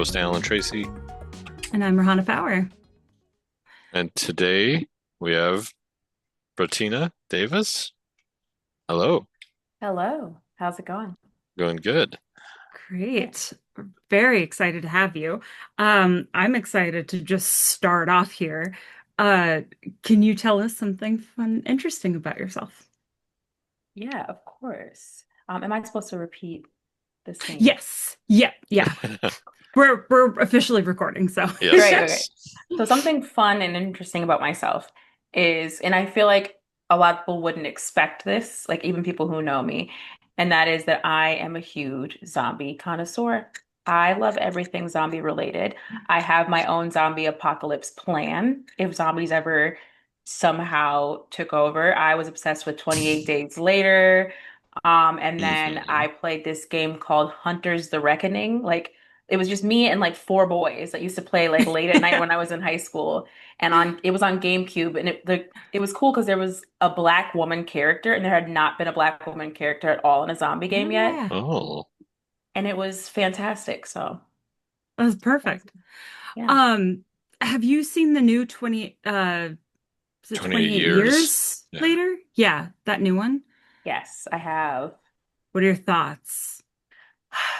host, Alan Tracy, And I'm Rahana Power. and today we have Brettina Davis. Hello, Hello. How's it going? going good. Great. Very excited to have you. I'm excited to just start off here. Uh, can you tell us something fun, interesting about yourself? Yeah, of course. Am I supposed to repeat the same? Yes. Yeah, yeah. We're officially recording, so. Yes, Great. Okay. yes. So something fun and interesting about myself is, and I feel like a lot of people wouldn't expect this, like even people who know me, and that is that I am a huge zombie connoisseur. I love everything zombie related. I have my own zombie apocalypse plan. If zombies ever somehow took over, I was obsessed with 28 Days Later. And then Hmm. I played this game called Hunters the Reckoning. Like it was just me and like four boys that used to play like late at night when I was in high school. And on it was on GameCube, and it was cool because there was a black woman character, and there had not been a black woman character at all in a zombie game yet, Yeah, Oh, and it was fantastic. So that's that's, perfect. yeah, Um, have you seen the new 28 28 years. years Yeah. later? Yeah, that new one. yes, I have. What are your thoughts?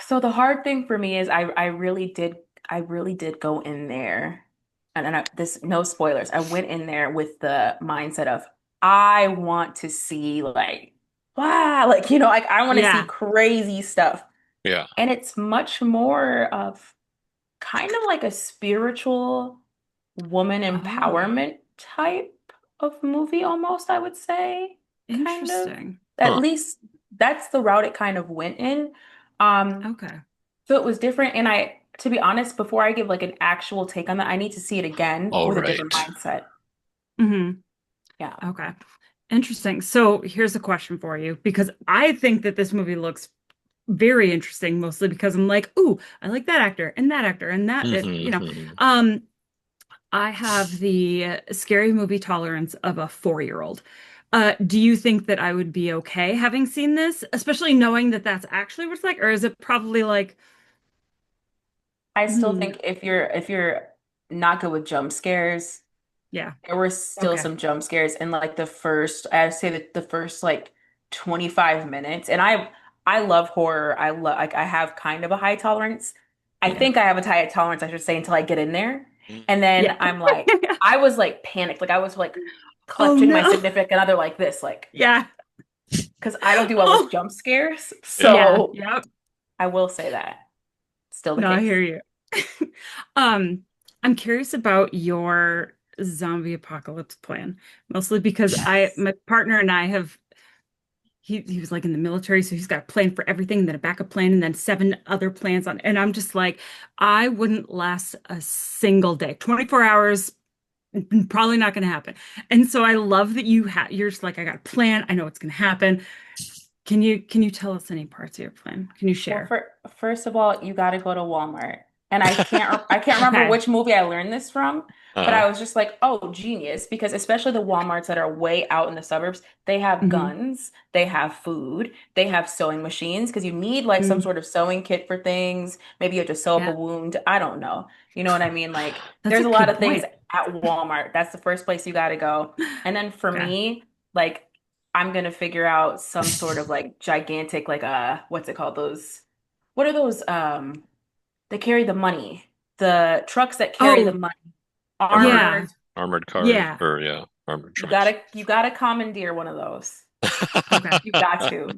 So the hard thing for me is I really did go in there, and this no spoilers. I went in there with the mindset of I want to see like wow, like like I want to see Yeah. crazy stuff, Yeah. and it's much more of kind of like a spiritual woman Oh, empowerment type of movie almost, I would say, kind of. interesting. At Huh. least that's the route it kind of went in. Um, Okay. so it was different. And to be honest, before I give like an actual take on that, I need to see it again All with a different right. mindset. Hmm. Yeah. Okay. Interesting. So here's a question for you because I think that this movie looks very interesting, mostly because I'm like, ooh, I like that actor and that actor and that, Hmm. Um, I have the scary movie tolerance of a 4-year-old. Do you think that I would be okay having seen this, especially knowing that that's actually what it's like, or is it probably like, I still hmm, think if you're not good with jump scares, yeah, there were still okay, some jump scares in like I'd say that the first like 25 minutes. And I love horror. I love like I have kind of a high tolerance. I Hmm. think I have a high tolerance, I should say, until I get in there. And then yeah. I'm like, I was like panicked. Like I was like Oh clutching my no, significant other like this, like yeah, because I don't do well with oh jump scares. Yeah. yeah, So yep. I will say that. Still the No, I hear case. you. Um, I'm curious about your zombie apocalypse plan, mostly because Yes. my partner and I have, he was like in the military, so he's got a plan for everything, then a backup plan, and then seven other plans on, and I'm just like, I wouldn't last a single day. 24 hours, probably not going to happen. And so I love that you're just like, I got a plan. I know what's going to happen. Can you tell us any parts of your plan? Can you Well, share? first of all, you got to go to Walmart. And I can't remember Okay. which movie I learned this from, but Uh-huh. I was just like, "Oh, genius," because especially the Walmarts that are way out in the suburbs, they have Hmm. guns, they have food, they have sewing machines because you need like some Mm, sort of sewing kit for things. Maybe you have to sew up a yeah, wound. I don't know. You know what I mean? Like that's a there's a lot good of things point. at Walmart. That's the first place you got to go. And then for Okay. me, like I'm gonna figure out some sort of like gigantic like what's it called? Those what are those they carry the money. The trucks that carry the Oh, money. Armored yeah, Armored. armored cars yeah. or yeah, armored You trucks. gotta commandeer one of those. Okay. You got to.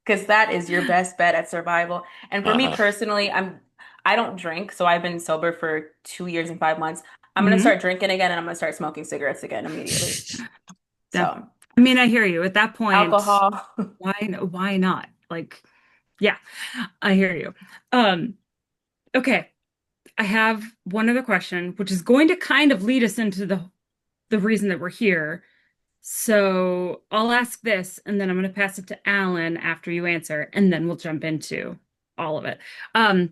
Because that is your best bet at survival. And for me Uh-huh. personally, I don't drink, so I've been sober for 2 years and 5 months. I'm gonna Hmm. start drinking again and I'm gonna start smoking cigarettes again immediately. Yeah. So I mean, I hear you. At that point, alcohol. why not? Like, yeah, I hear you. Um, okay. I have one other question, which is going to kind of lead us into the reason that we're here. So I'll ask this, and then I'm going to pass it to Alan after you answer, and then we'll jump into all of it. Um,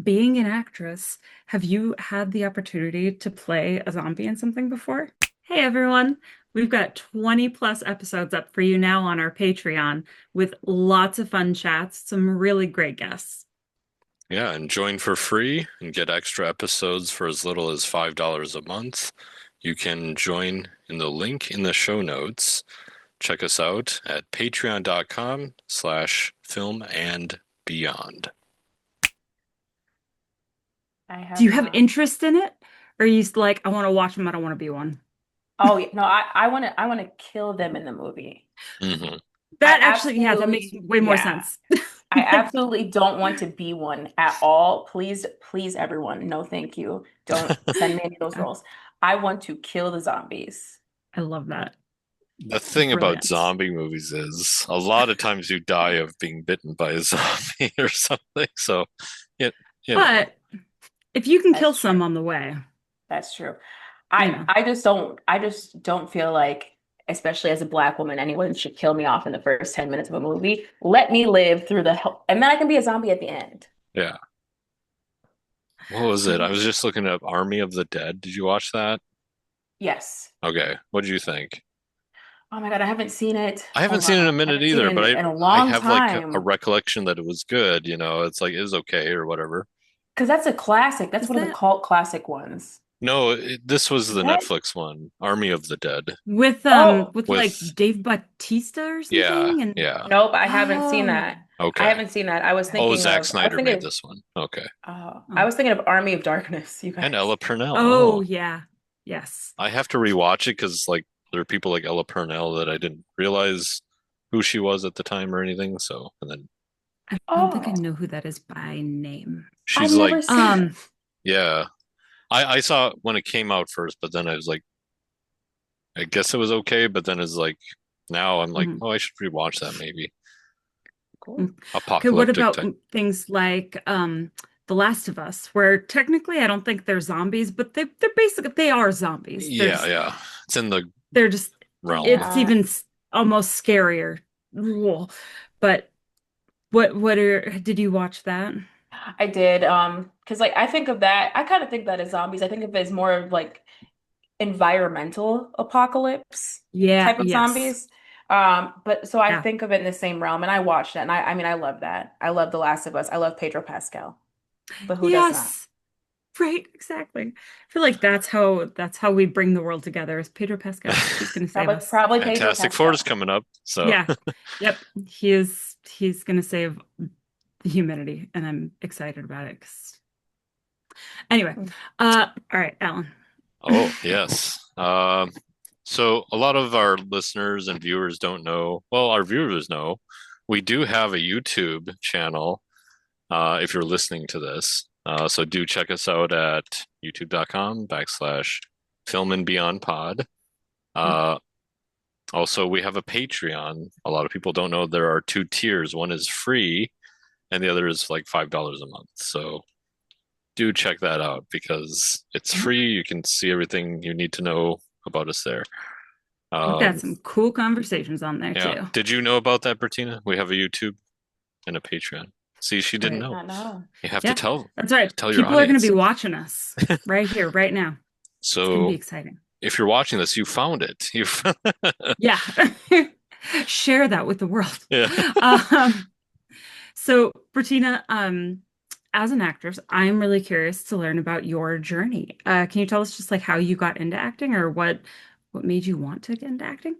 being an actress, have you had the opportunity to play a zombie in something before? Hey everyone, we've got 20 plus episodes up for you now on our Patreon with lots of fun chats, some really great guests. Yeah, and join for free and get extra episodes for as little as $5 a month. You can join in the link in the show notes. Check us out at patreon.com/film and beyond. I Do have you have not. interest in it? Or are you just like, I want to watch them, I don't want to be one? Oh yeah, no, I want to kill them in the movie. Hmm. I That actually, yeah, that makes absolutely, way more yeah. sense. I absolutely don't want to be one at all. Please, please, everyone, no, thank you. Don't send me any of those Yeah, roles. I want to kill the zombies. I love that. The thing about Brilliant. zombie movies is a lot of times you die of being bitten by a zombie or something. So, it, you know, But if you can kill That's true. some on the way, That's true. you I know. I just don't feel like, especially as a Black woman, anyone should kill me off in the first 10 minutes of a movie. Let me live through the hell, and then I can be a zombie at the end. yeah. What was it? I was just looking up Army of the Dead. Did you watch that? Yes. Okay. What did you think? Oh my God, I haven't seen it. I Oh haven't my seen it in God, a I minute haven't seen either, it but in a I long have like a time. recollection that it was good, It's like it was okay or whatever. Because that's a classic. That's Is one of the that cult classic ones. No, this was Is the that? Netflix one, Army of the Dead, Oh, with like with Dave Bautista or yeah, something? And yeah. nope, I haven't seen oh, that. I Okay. haven't seen that. Oh, Zack Snyder made this one. Okay. I oh, was thinking of Army of Darkness, you And guys. Ella Purnell. oh Oh, yeah. Yes. I have to rewatch it because like there are people like Ella Purnell that I didn't realize who she was at the time or anything. So, and then I don't think I Oh, know who that is by name. I've she's like, never seen it. yeah. I saw it when it came out first, but then I was like, I guess it was okay. But then it's like, now I'm like, Mhm. oh, I should rewatch that maybe. Cool. Mm. Okay, what Apocalyptic about type. things like The Last of Us, where technically I don't think they're zombies, but they're basically they are zombies. Yeah, yeah. It's in the They're just realm. Yeah, almost scarier. Ugh. But what are did you watch that? I did. Because like I think of that, I kind of think that as zombies. I think of it as more of like environmental apocalypse Yeah, type of yes. zombies. But so I Yeah. think of it in the same realm, and I watched it, and I mean I love that. I love The Last of Us. I love Pedro Pascal, but who does not? Yes. Right, exactly. I feel like that's how we bring the world together is Pedro Pascal. He's gonna save us. Probably Pedro Fantastic Four is Pascal. coming up. So, Yeah. Yep. He's gonna save humanity, and I'm excited about it. Anyway, all right, Alan. oh, yes. So a lot of our listeners and viewers don't know, well, our viewers know, we do have a YouTube channel, if you're listening to this. So do check us out at youtube.com/film and beyond pod. Uh, Also, we have a Patreon. A lot of people don't know there are two tiers. One is free, and the other is like $5 a month. So do check that out because it's free. You can see everything you need to know about us there. We've got Um, some cool conversations on there yeah. too. Did you know about that, Bertina? We have a YouTube and a Patreon. See, she I didn't did know. not know. You have to Yeah, tell that's right. tell your People are going to be audience. watching us right here, right now. It's going to be So exciting. if you're watching this, you found it. You Yeah. Share that with the world. yeah. Um, so, Bertina, as an actress, I'm really curious to learn about your journey. Can you tell us just like how you got into acting or what made you want to get into acting?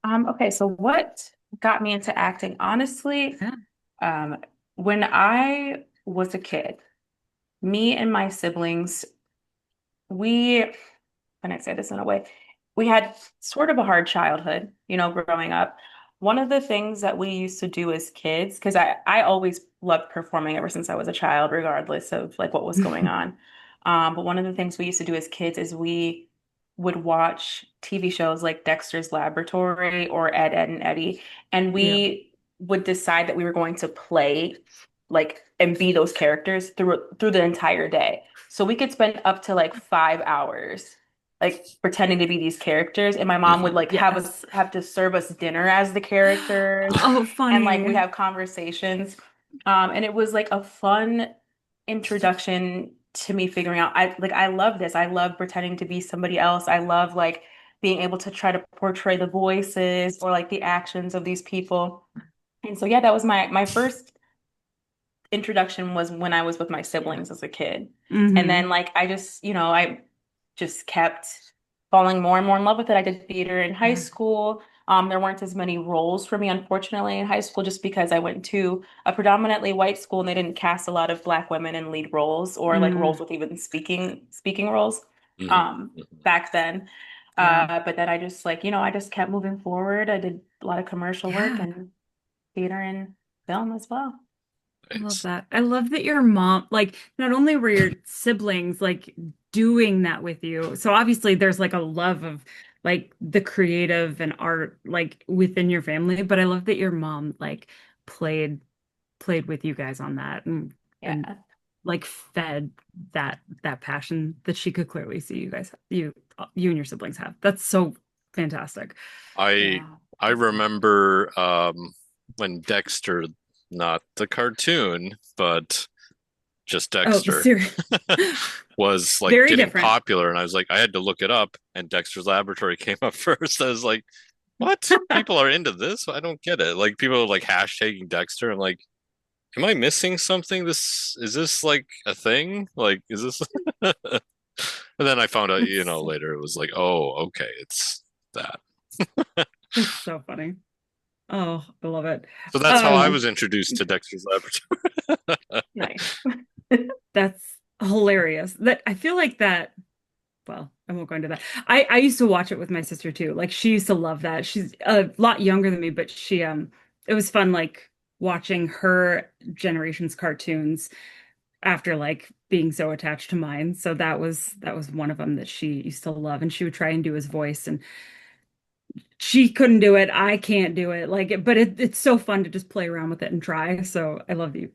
Okay, so what got me into acting? Honestly, Yeah. um, when I was a kid, me and my siblings, we, can I say this in a way? We had sort of a hard childhood, growing up. One of the things that we used to do as kids, because I always loved performing ever since I was a child, regardless of like what was going on. But one of the things we used to do as kids is we would watch TV shows like Dexter's Laboratory or Ed, Ed, and Eddie, and Yeah. we would decide that we were going to play like and be those characters through the entire day. So we could spend up to like 5 hours like pretending to be these characters, and my mom would Mhm. like have Yes. us have to serve us dinner as the characters, Oh, and like we funny. have conversations. And it was like a fun introduction to me figuring out I love this. I love pretending to be somebody else. I love like being able to try to portray the voices or like the actions of these people. And so yeah, that was my first introduction was when I was with my Yeah. siblings as a kid. And Hmm. then like I just, I just kept falling more and more in love with it. I did theater in high Yeah. school. There weren't as many roles for me, unfortunately, in high school, just because I went to a predominantly white school and they didn't cast a lot of Black women in lead roles or like roles Mm, with even speaking roles Hmm. um, back then. yeah. But then I just like, I just kept moving forward. I did a lot of commercial work Yeah. and theater and film as well. I love Nice. that. I love that your mom, like, not only were your siblings like doing that with you, so obviously there's like a love of like the creative and art like within your family, but I love that your mom like played played with you guys on that and Yeah. like fed that passion that she could clearly see you and your siblings have. That's so fantastic. I Yeah. I remember when Dexter, not the cartoon, but just Oh, the Dexter, series. was like Very getting different. popular, and I was like, I had to look it up, and Dexter's Laboratory came up first. I was like, what? People are into this? I don't get it. Like people are like hashtagging Dexter. I'm like, am I missing something? This is this like a thing? Like, is this? And then I found out, It's so, later it was like, oh, okay, it's that. it's so funny. Oh, I love it. So that's how I Um, was introduced to Dexter's Laboratory. Nice. that's hilarious. That I feel like that, well, I won't go into that. I used to watch it with my sister too. Like she used to love that. She's a lot younger than me, but she it was fun like watching her generation's cartoons after like being so attached to mine. So that was one of them that she used to love and she would try and do his voice and she couldn't do it. I can't do it. Like, but it's so fun to just play around with it and try. So I love you.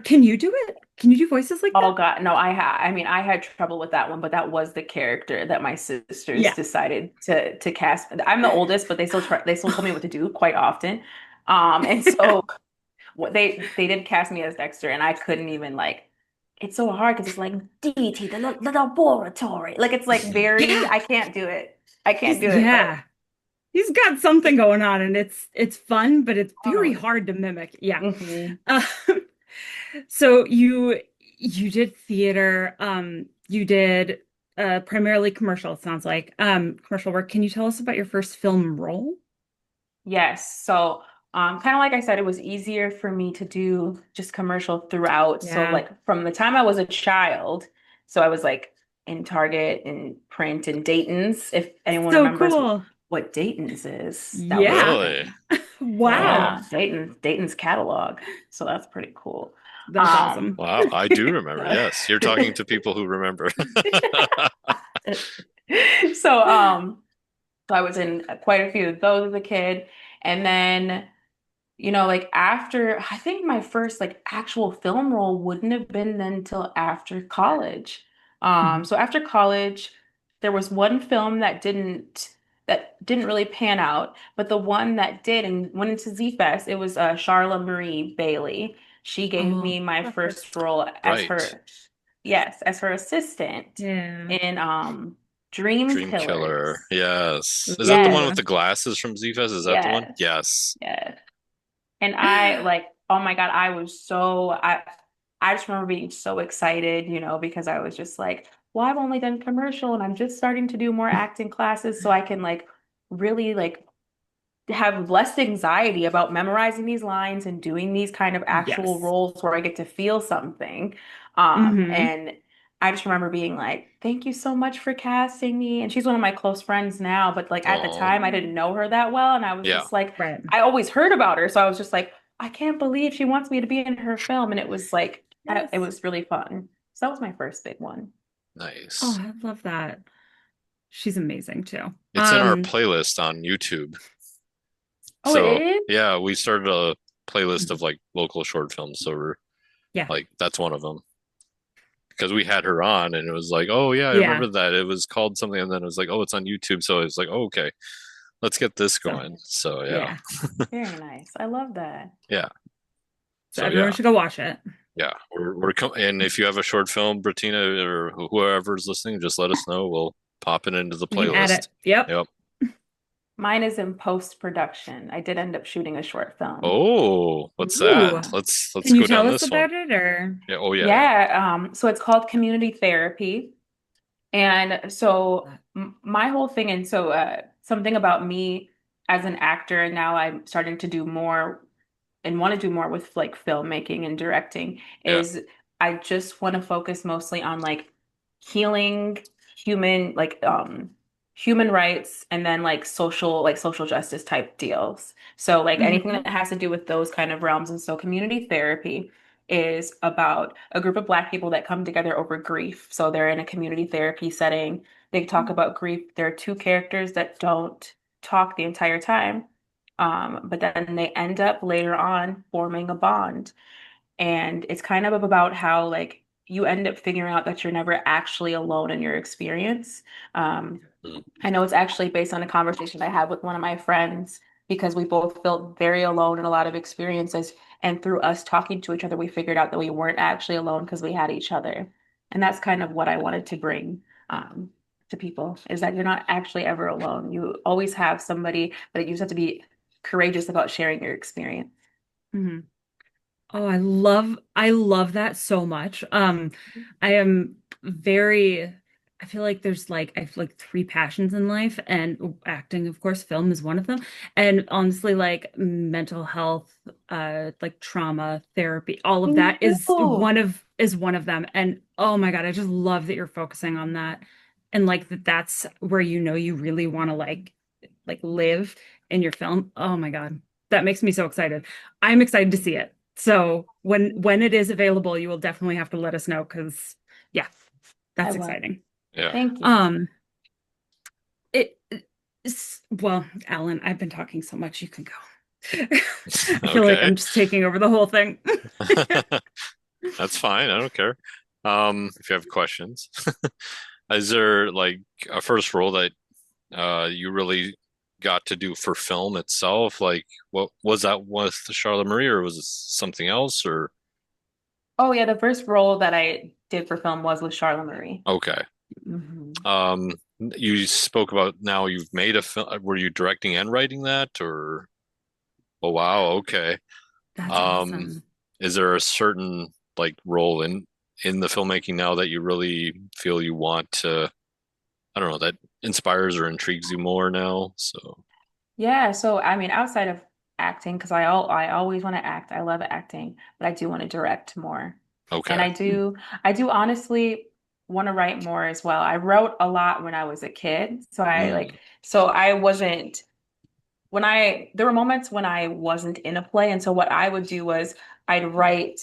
Can you do it? Can you do voices like Oh that? God, no, I mean I had trouble with that one, but that was the character that my sisters Yeah. decided to cast. I'm the oldest, but they still told me what to do quite often. And so what they did cast me as Dexter and I couldn't even like it's so hard because it's like DT, the laboratory. Like it's like very Yeah. I can't do it. I can't He's do it, but yeah. He's got something going on and it's fun, but it's very totally. hard to mimic. Yeah. Hmm. Uh, so you did theater, you did primarily commercial, it sounds like. Commercial work. Can you tell us about your first film role? Yes. So, kind of like I said, it was easier for me to do just commercial throughout. So, Yeah. like from the time I was a child, so I was like in Target and print and Dayton's. If anyone So remembers cool. what Dayton's is, that was a Yeah. Really? thing. Wow. Yeah, Dayton's catalog. So that's pretty cool. That's Um, awesome. Wow, I do remember. so, Yes, you're talking to people who remember. so so I was in quite a few of those as a kid, and then. Like after, I think my first like actual film role wouldn't have been until after college. Mhm. So after college, there was one film that didn't really pan out, but the one that did and went into Z Fest, it was Charla Marie Bailey. She gave Oh, me my first perfect. role as Right. her, yes, as her assistant Yeah. in Dream Dream Killer. Killers. Yes. Is that the one with Yes, the glasses from Z-Fest? Is that the one? yes, Yes. yes. And I like, oh my God, I just remember being so excited, because I was just like, well, I've only done commercial and I'm just starting to do more acting classes so I can like really like have less anxiety about memorizing these lines and doing these kind of actual Yes. roles where I get to feel something. Hmm. And I just remember being like, thank you so much for casting me. And she's one of my close friends now, but like at the Oh, time I didn't know her that well. And I was yeah. just like, Right. I always heard about her. So I was just like, I can't believe she wants me to be in her film. And it was like, it Yes. was really fun. So that was my first big one. Oh, Nice. I love that. She's amazing too. It's in our playlist on YouTube. Oh, it So, is? yeah, we started a playlist Mhm. of like local short films. So we're Yeah. like, that's one of them. Because we had her on and it was like, oh, yeah, I Yeah. remember that. It was called something. And then it was like, oh, it's on YouTube. So it was like, oh, okay, let's get this So, going. So, yeah. yeah. Very nice. I love that. Yeah. So So, everyone yeah. should go watch it. Yeah, and if you have a short film, Brettina or whoever's listening, just let us know. We'll pop it into the We can add it. playlist. Yep. Yep. Mine is in post-production. I did end up shooting a short film. Oh, what's that? Ooh. Let's Can you go tell down us this one. about it or? Yeah, oh yeah, Yeah, so it's called community therapy. And so my whole thing, and so something about me as an actor, and now I'm starting to do more and want to do more with like filmmaking and directing, yeah. is I just want to focus mostly on like healing human human rights and then like social justice type deals. So like anything Mhm. that has to do with those kind of realms. And so community therapy is about a group of Black people that come together over grief. So they're in a community therapy setting. They talk about grief. There are two characters that don't talk the entire time. But then they end up later on forming a bond. And it's kind of about how like you end up figuring out that you're never actually alone in your experience. Um, Mm, I know it's actually based on a conversation I had with one of my friends because we both felt very alone in a lot of experiences. And through us talking to each other, we figured out that we weren't actually alone because we had each other. And that's kind of what I wanted to bring to people is that you're not actually ever alone. You always have somebody, but you just have to be courageous about sharing your experience. Mhm. Oh, I love that so much. I am very I feel like I have like three passions in life and acting, of course, film is one of them. And honestly, like mental health, like trauma therapy, all of that Oh, is one of them. And oh my God, I just love that you're focusing on that. And like that's where you know you really want to like live in your film. Oh my God. That makes me so excited. I'm excited to see it. So when it is available, you will definitely have to let us know because yeah, I that's will. exciting. yeah. Thank you. Um well, Alan, I've been talking so much, you can go. I feel like Okay. I'm just taking over the whole thing. That's fine. I don't care. If you have questions. Is there like a first role that you really got to do for film itself? Like what was that with the Charlotte Marie or was it something else or Oh yeah, the first role that I did for film was with Charlotte Marie. okay. Hmm. You spoke about now you've made a film. Were you directing and writing that or oh wow, okay. That's Um, awesome. is there a certain like role in the filmmaking now that you really feel you want to, I don't know, that inspires or intrigues you more now? So, Yeah, so I mean, outside of acting, because I always want to act. I love acting, but I do want to direct more. And okay. I do honestly want to write more as well. I wrote a lot when I was a kid, Mm, so I wasn't when I there were moments when I wasn't in a play, and so what I would do was I'd write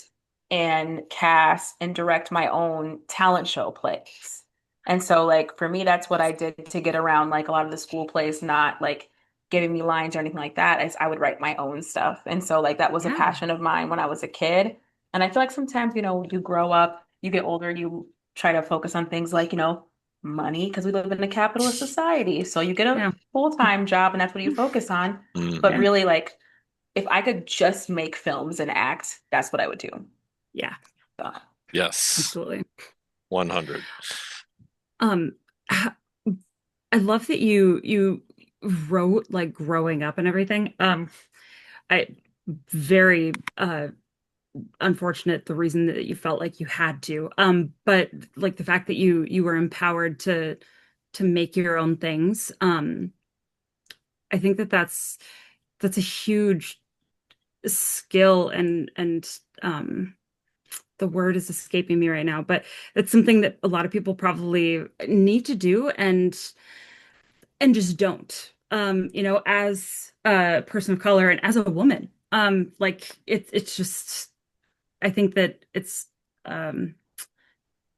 and cast and direct my own talent show plays. And so like for me, that's what I did to get around like a lot of the school plays, not like giving me lines or anything like that, is I would write my own stuff. And so like that was a Yeah. passion of mine when I was a kid. And I feel like sometimes, you grow up, you get older, you try to focus on things like, money, because we live in a capitalist society. So you get a Yeah. full-time job and that's what you focus on. But hmm Yeah. really, like, if I could just make films and act, that's what I would do. Yeah. So, Yes, Absolutely. 100. Um, h- I love that you wrote like growing up and everything. I very unfortunate the reason that you felt like you had to. But like the fact that you were empowered to make your own things. I think that that's a huge skill and the word is escaping me right now, but it's something that a lot of people probably need to do and just don't. As a person of color and as a woman, like it's just I think that it's um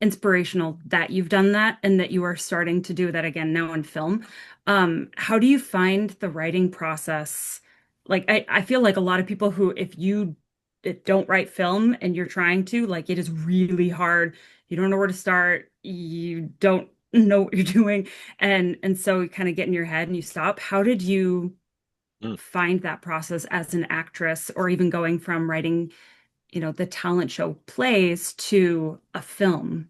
inspirational that you've done that and that you are starting to do that again now in film. How do you find the writing process? Like I feel like a lot of people who if you don't write film and you're trying to, like it is really hard. You don't know where to start. You don't know what you're doing. And so you kind of get in your head and you stop. How did you Mm. find that process as an actress or even going from writing, the talent show plays to a film?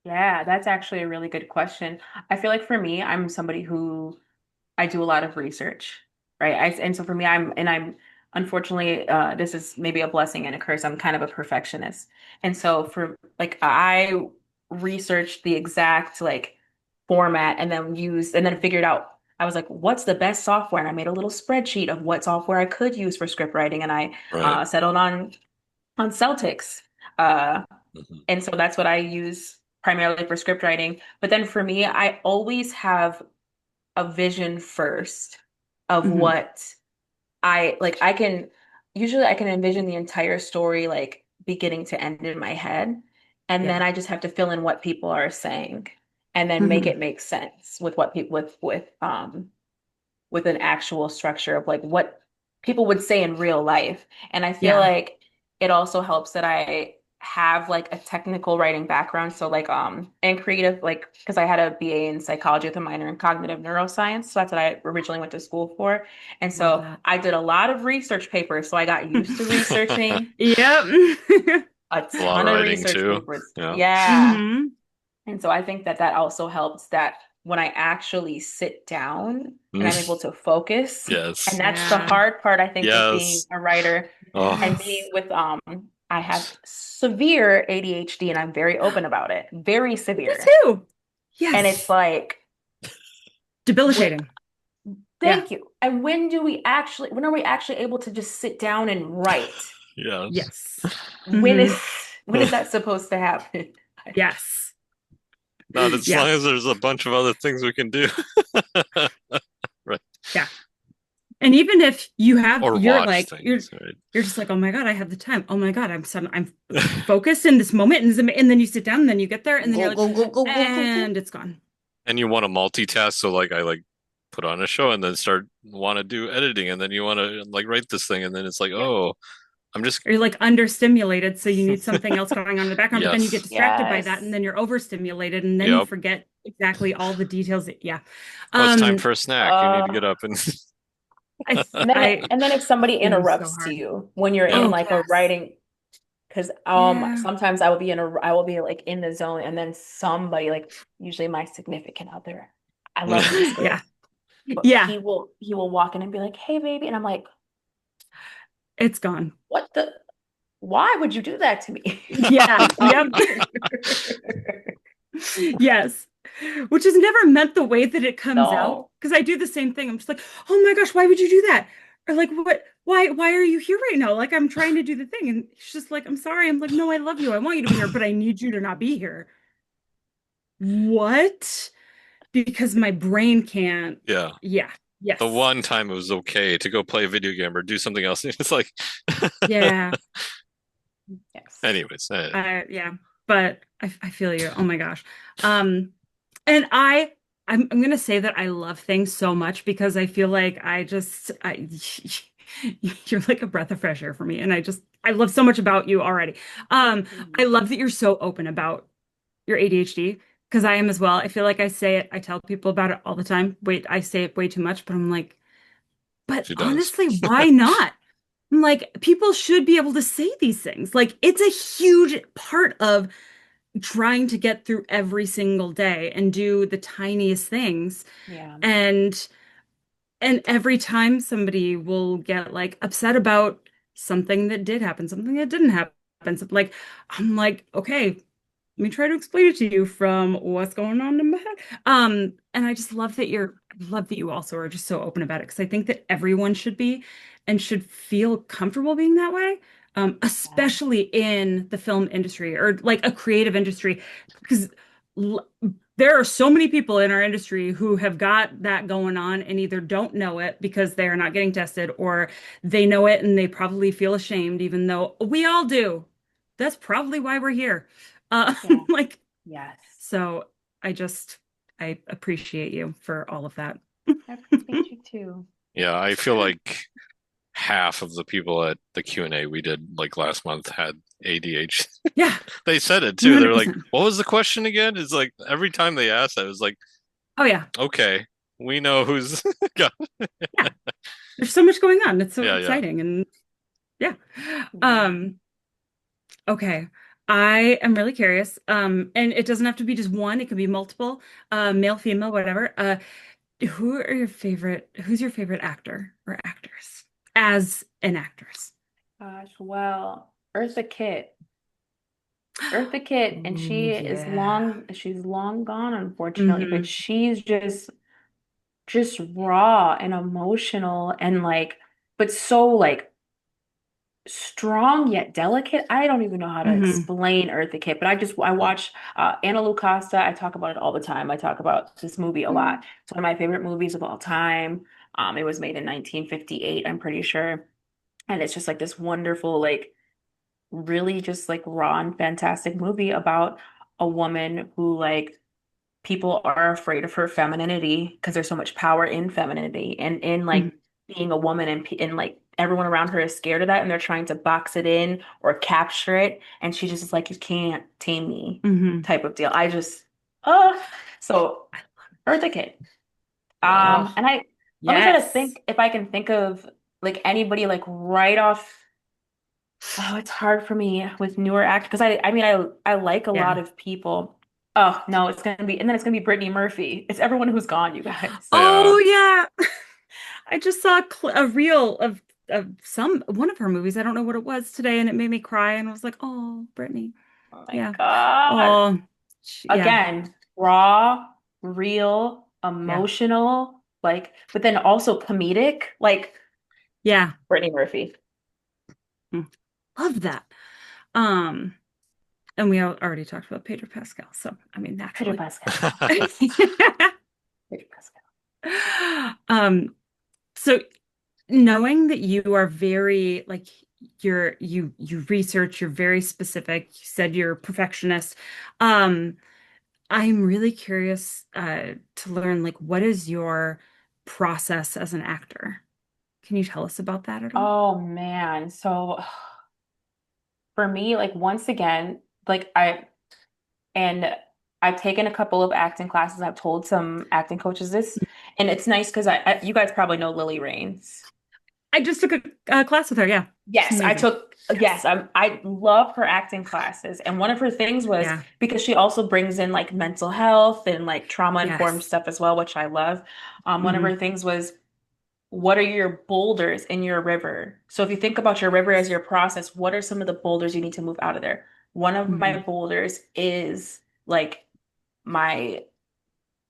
yeah, that's actually a really good question. I feel like for me, I'm somebody who I do a lot of research, right? And so for me, I'm unfortunately, this is maybe a blessing and a curse. I'm kind of a perfectionist. And so for like, I researched the exact like format and then figured out, I was like, what's the best software? And I made a little spreadsheet of what software I could use for script writing. And I Right. settled on Celtics. Uh, Mhm. and so that's what I use primarily for script writing. But then for me, I always have a vision first of Hmm. what I can usually I can envision the entire story like beginning to end in my head. And then Yeah. I just have to fill in what people are saying and then make Hmm. it make sense with what people with an actual structure of like what people would say in real life. And I feel Yeah. like it also helps that I have like a technical writing background. So like and creative like because I had a BA in psychology with a minor in cognitive neuroscience. So that's what I originally went to school for. And Love so that. I did a lot of research papers. So I got used to researching Yep. a A lot ton of of writing research too. papers. Yeah. Yeah. Hmm. And so I think that that also helps that when I actually sit down and Mm, I'm able to focus, and yes. that's the Yeah. hard part, I think, with being Yes. a writer Oh, and being Yes. with I have severe ADHD and I'm very open about it. Very Me severe. too. And it's Yes. like, when, Debilitating. Yeah. thank you. And when are we actually able to just sit down and write? yes. Yes. When Hmm. is when is that supposed to happen? Yes. Not as long Yeah. as there's a bunch of other things we can do. Right. Yeah. And even if you have, Or you're watch like, things, right? you're just like, oh my God, I have the time. Oh my God, I'm focused in this moment. And then you sit down and then you get there and then you're Go, like, go, go, go, go, go, go. and it's gone. And you want to multitask, so like I like put on a show and then start want to do editing and then you want to like write this thing and then it's like, Yep. oh, I'm just Or you're like understimulated, so you need something else going on in the background, but then you get yes. distracted by that and Yes. then you're overstimulated and then you Yep. forget exactly all the details. Yeah. Oh, it's time Um, for a snack. You need to Uh, get up and I and then if somebody it is so interrupts to hard. you when you're in yeah. Oh, like a yes. writing, because Yeah. sometimes I will be like in the zone and then somebody like usually my significant other, I love him to Yeah. script, but Yeah. he will walk in and be like, "Hey, baby," and I'm like, It's gone. "What the? Why would you do that to me?" Yeah. Yep. Yes. Which is never meant the way that it comes out. No. Because I do the same thing. I'm just like, oh my gosh, why would you do that? Or like, what? Why are you here right now? Like, I'm trying to do the thing. And she's just like, I'm sorry. I'm like, no, I love you. I want you to be here, but I need you to not be here. What? Because my brain can't. Yeah. Yeah. The Yes. one time it was okay to go play a video game or do something else. It's like Yeah. Yes. anyways, Yeah. But I feel you. Oh my gosh. Um, and I'm gonna say that I love things so much because I feel like you're like a breath of fresh air for me. And I love so much about you already. I Mhm. love that you're so open about your ADHD because I am as well. I feel like I say it, I tell people about it all the time. Wait, I say it way too much, but I'm like, but she does. honestly, why not? I'm like, people should be able to say these things. Like, it's a huge part of trying to get through every single day and do the tiniest things. Yeah. And every time somebody will get like upset about something that did happen, something that didn't happen. So, like, I'm like, okay, let me try to explain it to you from what's going on in my head. And I just love that you also are just so open about it because I think that everyone should be and should feel comfortable being that way, Yeah. especially in the film industry or like a creative industry, because there are so many people in our industry who have got that going on and either don't know it because they are not getting tested or they know it and they probably feel ashamed, even though we all do. That's probably why we're here. Yeah. Like, Yes. so I just, I appreciate you for all of that. I appreciate you too. Yeah, I feel like half of the people at the Q&A we did like last month had ADHD. Yeah, They said it too. They're like, 100%. "What was the question again?" It's like every time they asked that, it was like, Oh, yeah. "Okay, we know who's got." Yeah. There's so much going on. It's so Yeah, yeah. exciting. And yeah. Yeah. Um, okay. I am really curious. And it doesn't have to be just one, it can be multiple, male, female, whatever. who's your favorite actor or actress as an actress? Gosh, well, Eartha Kitt. Eartha Kitt, and Oh yeah. she's long gone, unfortunately, but Hmm. she's just raw and emotional and like, but so like strong yet delicate. I don't even know how to Hmm. explain Eartha Kitt, but I Hmm. watch Anna Lucasta. I talk about it all the time. I talk about this movie a lot. It's one of my favorite movies of all time. It was made in 1958, I'm pretty sure. And it's just like this wonderful, like really just like raw and fantastic movie about a woman who like people are afraid of her femininity because there's so much power in femininity and in like Hmm. being a woman and like everyone around her is scared of that and they're trying to box it in or capture it and she just is like you can't tame me Hmm. type of deal. I just oh so Eartha Kitt. Oh, And I let me try to yes. think if I can think of like anybody like right off. Oh, it's hard for me with newer actors because I mean I like a Yeah. lot of people. Oh no, it's gonna be and then it's gonna be Brittany Murphy. It's everyone who's gone, you guys. Yeah. Oh yeah. I just saw a reel of some one of her movies. I don't know what it was today, and it made me cry. And I was like, "Oh, Brittany, Oh my yeah, God. oh, yeah, Again, raw, real, yeah, emotional, like, but then also comedic, like yeah." Brittany Murphy. Mm. Love that. Um, and we already talked about Pedro Pascal, so I mean, Pedro naturally. Pascal. Pedro Pascal. Um, so knowing that you are very like you research, you're very specific. You said you're a perfectionist. Um, I'm really curious to learn like what is your process as an actor? Can you tell us about that at all? Oh man. So for me, like once again, like and I've taken a couple of acting classes. I've told some acting coaches this, and it's nice because you guys probably know Lily Rains. I just took a class with her. Yeah, she's Yes, amazing. yes, Yes. I love her acting classes. And one of her things was Yeah. because she also brings in like mental health and like trauma-informed Yes. stuff as well, which I love. One of Hmm. her things was what are your boulders in your river? So if you think about your river as your process, what are some of the boulders you need to move out of there? One of my Hmm. boulders is like my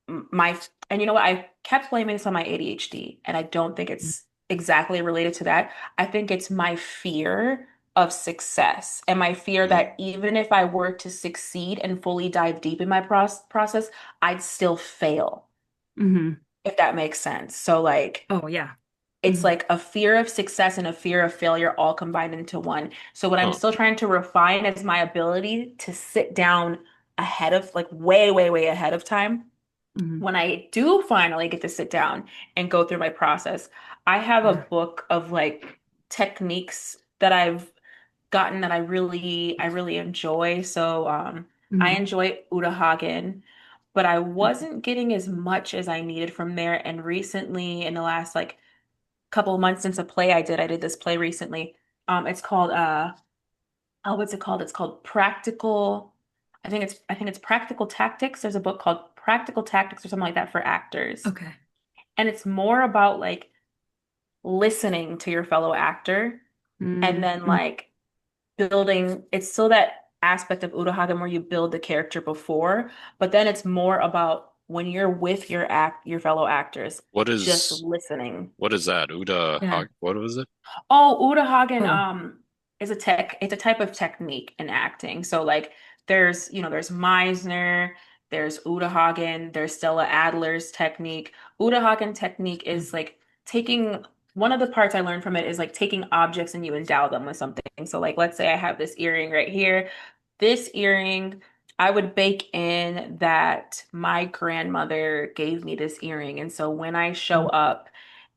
my and you know what? I kept blaming this on my ADHD, and I don't think it's exactly related to that. I think it's my fear of success and my fear Mm. that even if I were to succeed and fully dive deep in my process, I'd still fail, Hmm. if that makes sense. So like Oh yeah. it's Hmm. like a fear of success and a fear of failure all combined into one. So what I'm Huh. still trying to refine is my ability to sit down ahead of like way, way, way ahead of time Hmm. when I do finally get to sit down and go through my process, I have a Yeah. book of like techniques that I've gotten that I really enjoy. So I Hmm. enjoy Uta Hagen, but I wasn't getting as much as I needed from there. And recently, in the last like couple of months since a play I did this play recently. It's called oh, what's it called? It's called Practical. I think it's Practical Tactics. There's a book called Practical Tactics or something like that for actors. Okay. And it's more about like listening to your fellow actor and then Mm-hmm. like building it's still that aspect of Udahagen where you build the character before, but then it's more about when you're with your fellow actors, What just is listening. what is that? Uda Yeah. Hog, what was it? Oh, Udahagen Oh. is it's a type of technique in acting. So like there's Meisner, there's Udahagen, there's Stella Adler's technique. Udahagen technique is like taking one of the parts I learned from it is like taking objects and you endow them with something. So like let's say I have this earring right here. This earring, I would bake in that my grandmother gave me this earring. And so when I show up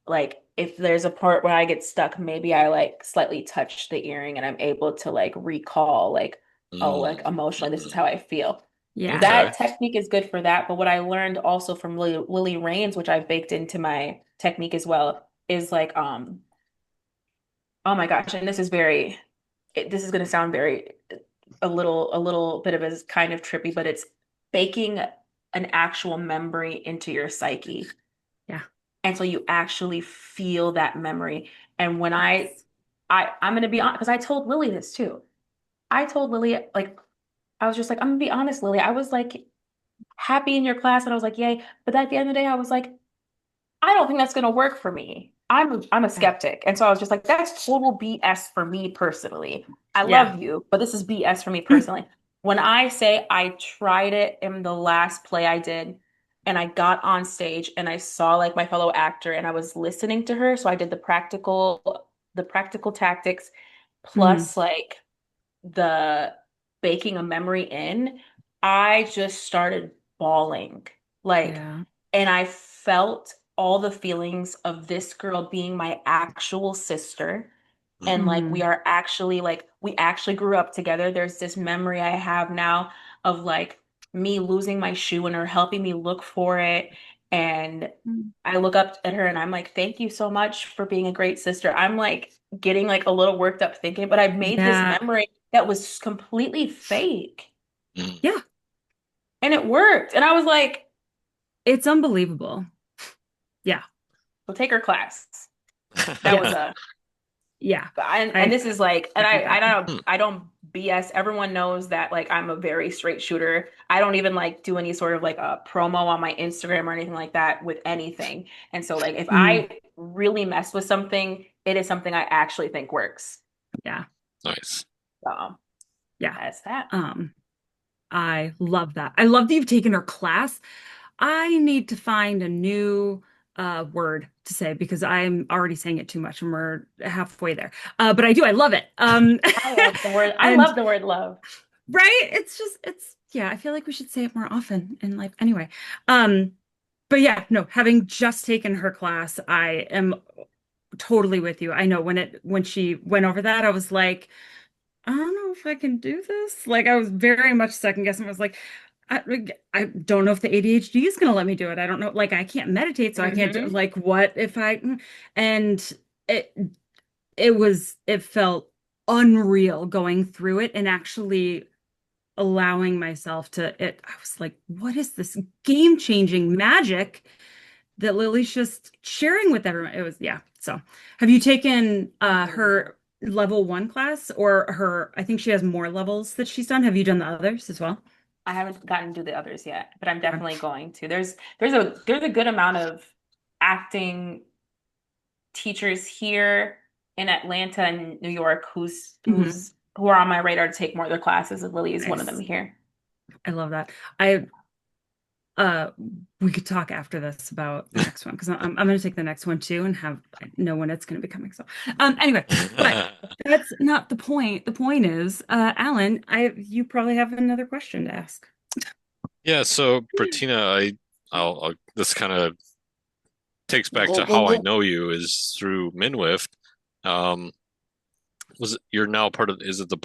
like if there's a part where I get stuck, maybe I like slightly touch the earring and I'm able to like recall like, oh, like Mm. emotionally, this is Hmm. how I feel. Yeah. Okay. That technique is good for that. But what I learned also from Lily Rains, which I've baked into my technique as well, is like, oh my gosh, and this is gonna sound very a little bit of a kind of trippy, but it's baking an actual memory into your psyche. Yeah. And so you actually feel that memory. And when Yes. I'm gonna be honest, because I told Lily this too. I told Lily, like, I was just like, I'm gonna be honest, Lily. I was like happy in your class, and I was like, yay. But at the end of the day, I was like, I don't think that's going to work for me. I'm a Yeah. skeptic. And so I was just like, that's total BS for me personally. I Yeah. love you, but this is BS for me personally. When I say I tried it in the last play I did, and I got on stage and I saw like my fellow actor and I was listening to her, so I did the practical tactics Mhm. plus like the baking a memory in, I just started bawling. Like, Yeah. and I felt all the feelings of this girl being my actual sister. And Mhm. like, Mhm. we actually grew up together. There's this memory I have now of like me losing my shoe and her helping me look for it. And Mhm. I look up at her and I'm like, thank you so much for being a great sister. I'm like getting like a little worked up thinking, but I've made this Yeah. memory that was completely fake Mhm. Yeah. and it worked. And I was like, It's unbelievable. Yeah. well, take her class. That was Yes. a Yeah. and I this is like, and second I that. don't Hmm. I don't BS. Everyone knows that like I'm a very straight shooter. I don't even like do any sort of like a promo on my Instagram or anything like that with anything. And so like if Mhm. I really mess with something, it is something I actually think works. Yeah. Nice. So Yeah. that's that. Um, I love that. I love that you've taken her class. I need to find a new word to say because I'm already saying it too much and we're halfway there. But I do, I love it. I And love the word love. right, it's just it's yeah, I feel like we should say it more often in life anyway. Um, but yeah, no, having just taken her class, I am totally with you. I know when she went over that, I was like, I don't know if I can do this. Like I was very much second guessing. I was like, I don't know if the ADHD is going to let me do it. I don't know. Like I can't meditate, so I can't do Hmm. like what if and it it felt unreal going through it and actually allowing myself to it. I was like, what is this game-changing magic that Lily's just sharing with everyone? It was yeah. So, have you taken Unbelievable. her level one class or her? I think she has more levels that she's done. Have you done the others as well? I haven't gotten to the others yet, but I'm Okay. definitely going to. There's a good amount of acting teachers here in Atlanta and New York Mhm. who are on my radar to take more of their classes, and Lily is one of them Nice. here. I love that. I uh we could talk after this about the next one because I'm going to take the next one too and have I know when it's going to be coming. So anyway, but that's not the point. The point is, Alan, I you probably have another question to ask. Yeah, so Brettina, this kind of takes back to how I know you is through Minwift. Um, you're now part of, is it the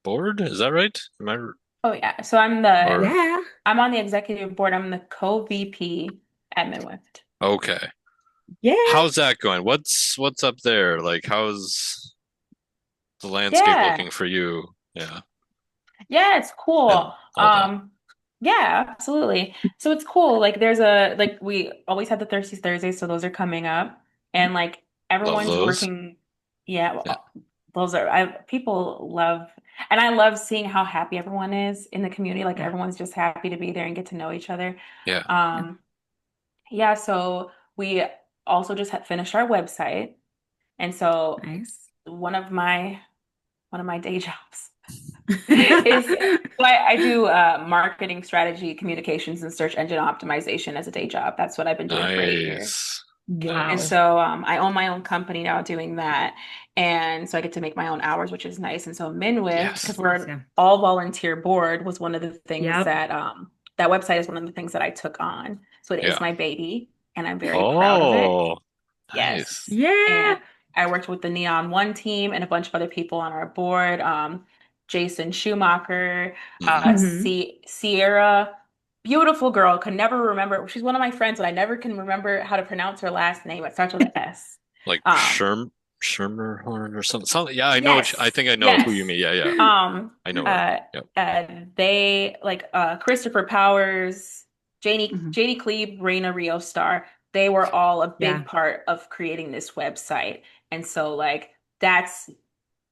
board? Is that right? Am I, Oh yeah. So I'm the or Yeah. I'm on the executive board. I'm the co-VP at Midwest. okay. Yeah. How's that going? What's up there? Like how's the landscape Yeah. looking for you? Yeah, Yeah, it's cool. and all that. Yeah, absolutely. So it's cool. Like there's a like we always have the Thirsty Thursdays, so those are coming up. And like Love everyone's those. working. Yeah, Yeah. those are I people love and I love seeing how happy everyone is in the community. Like Yeah. everyone's just happy to be there and get to know each other. Yeah. Yeah. Um, yeah, so we also just had finished our website. And so Nice. one of my one of my day jobs is so I do marketing strategy, communications, and search engine optimization as a day job. That's what I've been doing for 8 years. Nice. And Wow. Nice. so I own my own company now doing that. And so I get to make my own hours, which is nice. And so Minwift, because Yes. That's we're nice. an Yeah. all volunteer board, was one of the things Yep. that website is one of the things that I took on. So it is Yeah. my baby, and I'm very proud of it. Oh, nice. Yes. Yeah. And I worked with the Neon One team and a bunch of other people on our board. Jason Schumacher, Hmm. Hmm. Sierra, beautiful girl, could never remember. She's one of my friends, but I never can remember how to pronounce her last name. It starts with an S. Like Um, Schermerhorn or something. Something. Yeah, I know I yes, think I know who you yes. mean. Yeah, yeah. Um, I know her. uh, Yep. they like Christopher Powers, Janie Hmm. Janie Cleve, Raina Rio Star. they were all a Yeah. big part of creating this website. And so like that's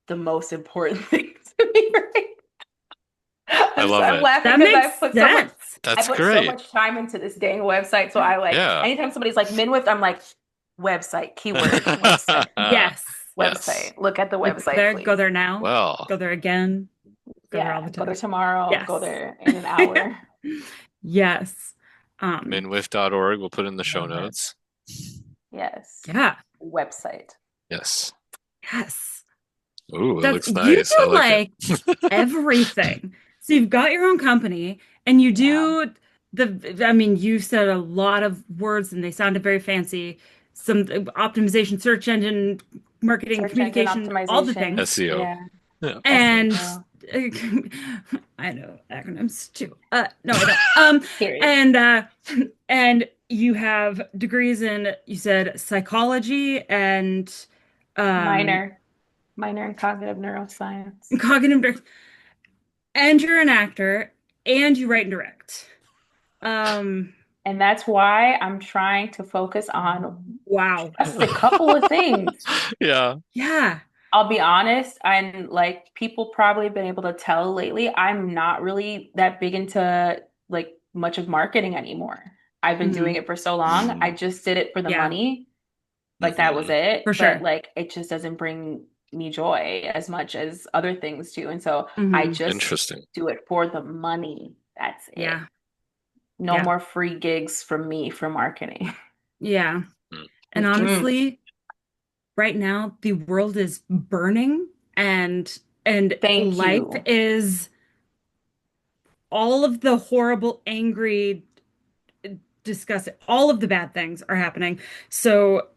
the most important thing to me, right? I love I'm it. laughing That because makes sense. I That's put so great. much time into this dang website. So I like Yeah. anytime somebody's like Minwift, I'm like website, keyword, website, Yes. Yes. website. Look at the Like go website, there, go please. there now, Well, go there again, go there all Yeah, the go there time. tomorrow, go Yes. there in an hour. Yes. Um, minwif.org. We'll put in the show love it. notes. Yes. Yeah. Website. Yes. Yes. Ooh, it That's looks you nice. I do like it. like everything. So you've got your own company and you Yeah. do I mean, you said a lot of words and they sounded very fancy. Some optimization, search engine, marketing, Search engine communication, all the optimization. things. SEO. Yeah. Yeah. And SEO. I know acronyms too. No, I don't. Period. And and you have degrees in, you said psychology and um Minor. Minor in cognitive neuroscience. cognitive, and you're an actor and you write and direct. Um, And that's why I'm trying to focus on wow. just a couple of things. Yeah. Yeah. I'll be honest, I'm like people probably been able to tell lately, I'm not really that big into like much of marketing anymore. I've been doing Hmm. it for so long. I Mm, just did it for the Yeah, money. Like that was hmm. for it. But sure. like it just doesn't bring me joy as much as other things do. And so I Hmm. just Interesting. do it for the money. That's it. Yeah. No Yeah. more free gigs from me for marketing. Yeah. Mm. And Mm-mm. honestly, right now the world is burning and Thank life you. is all of the horrible, angry, disgusting, all of the bad things are happening. So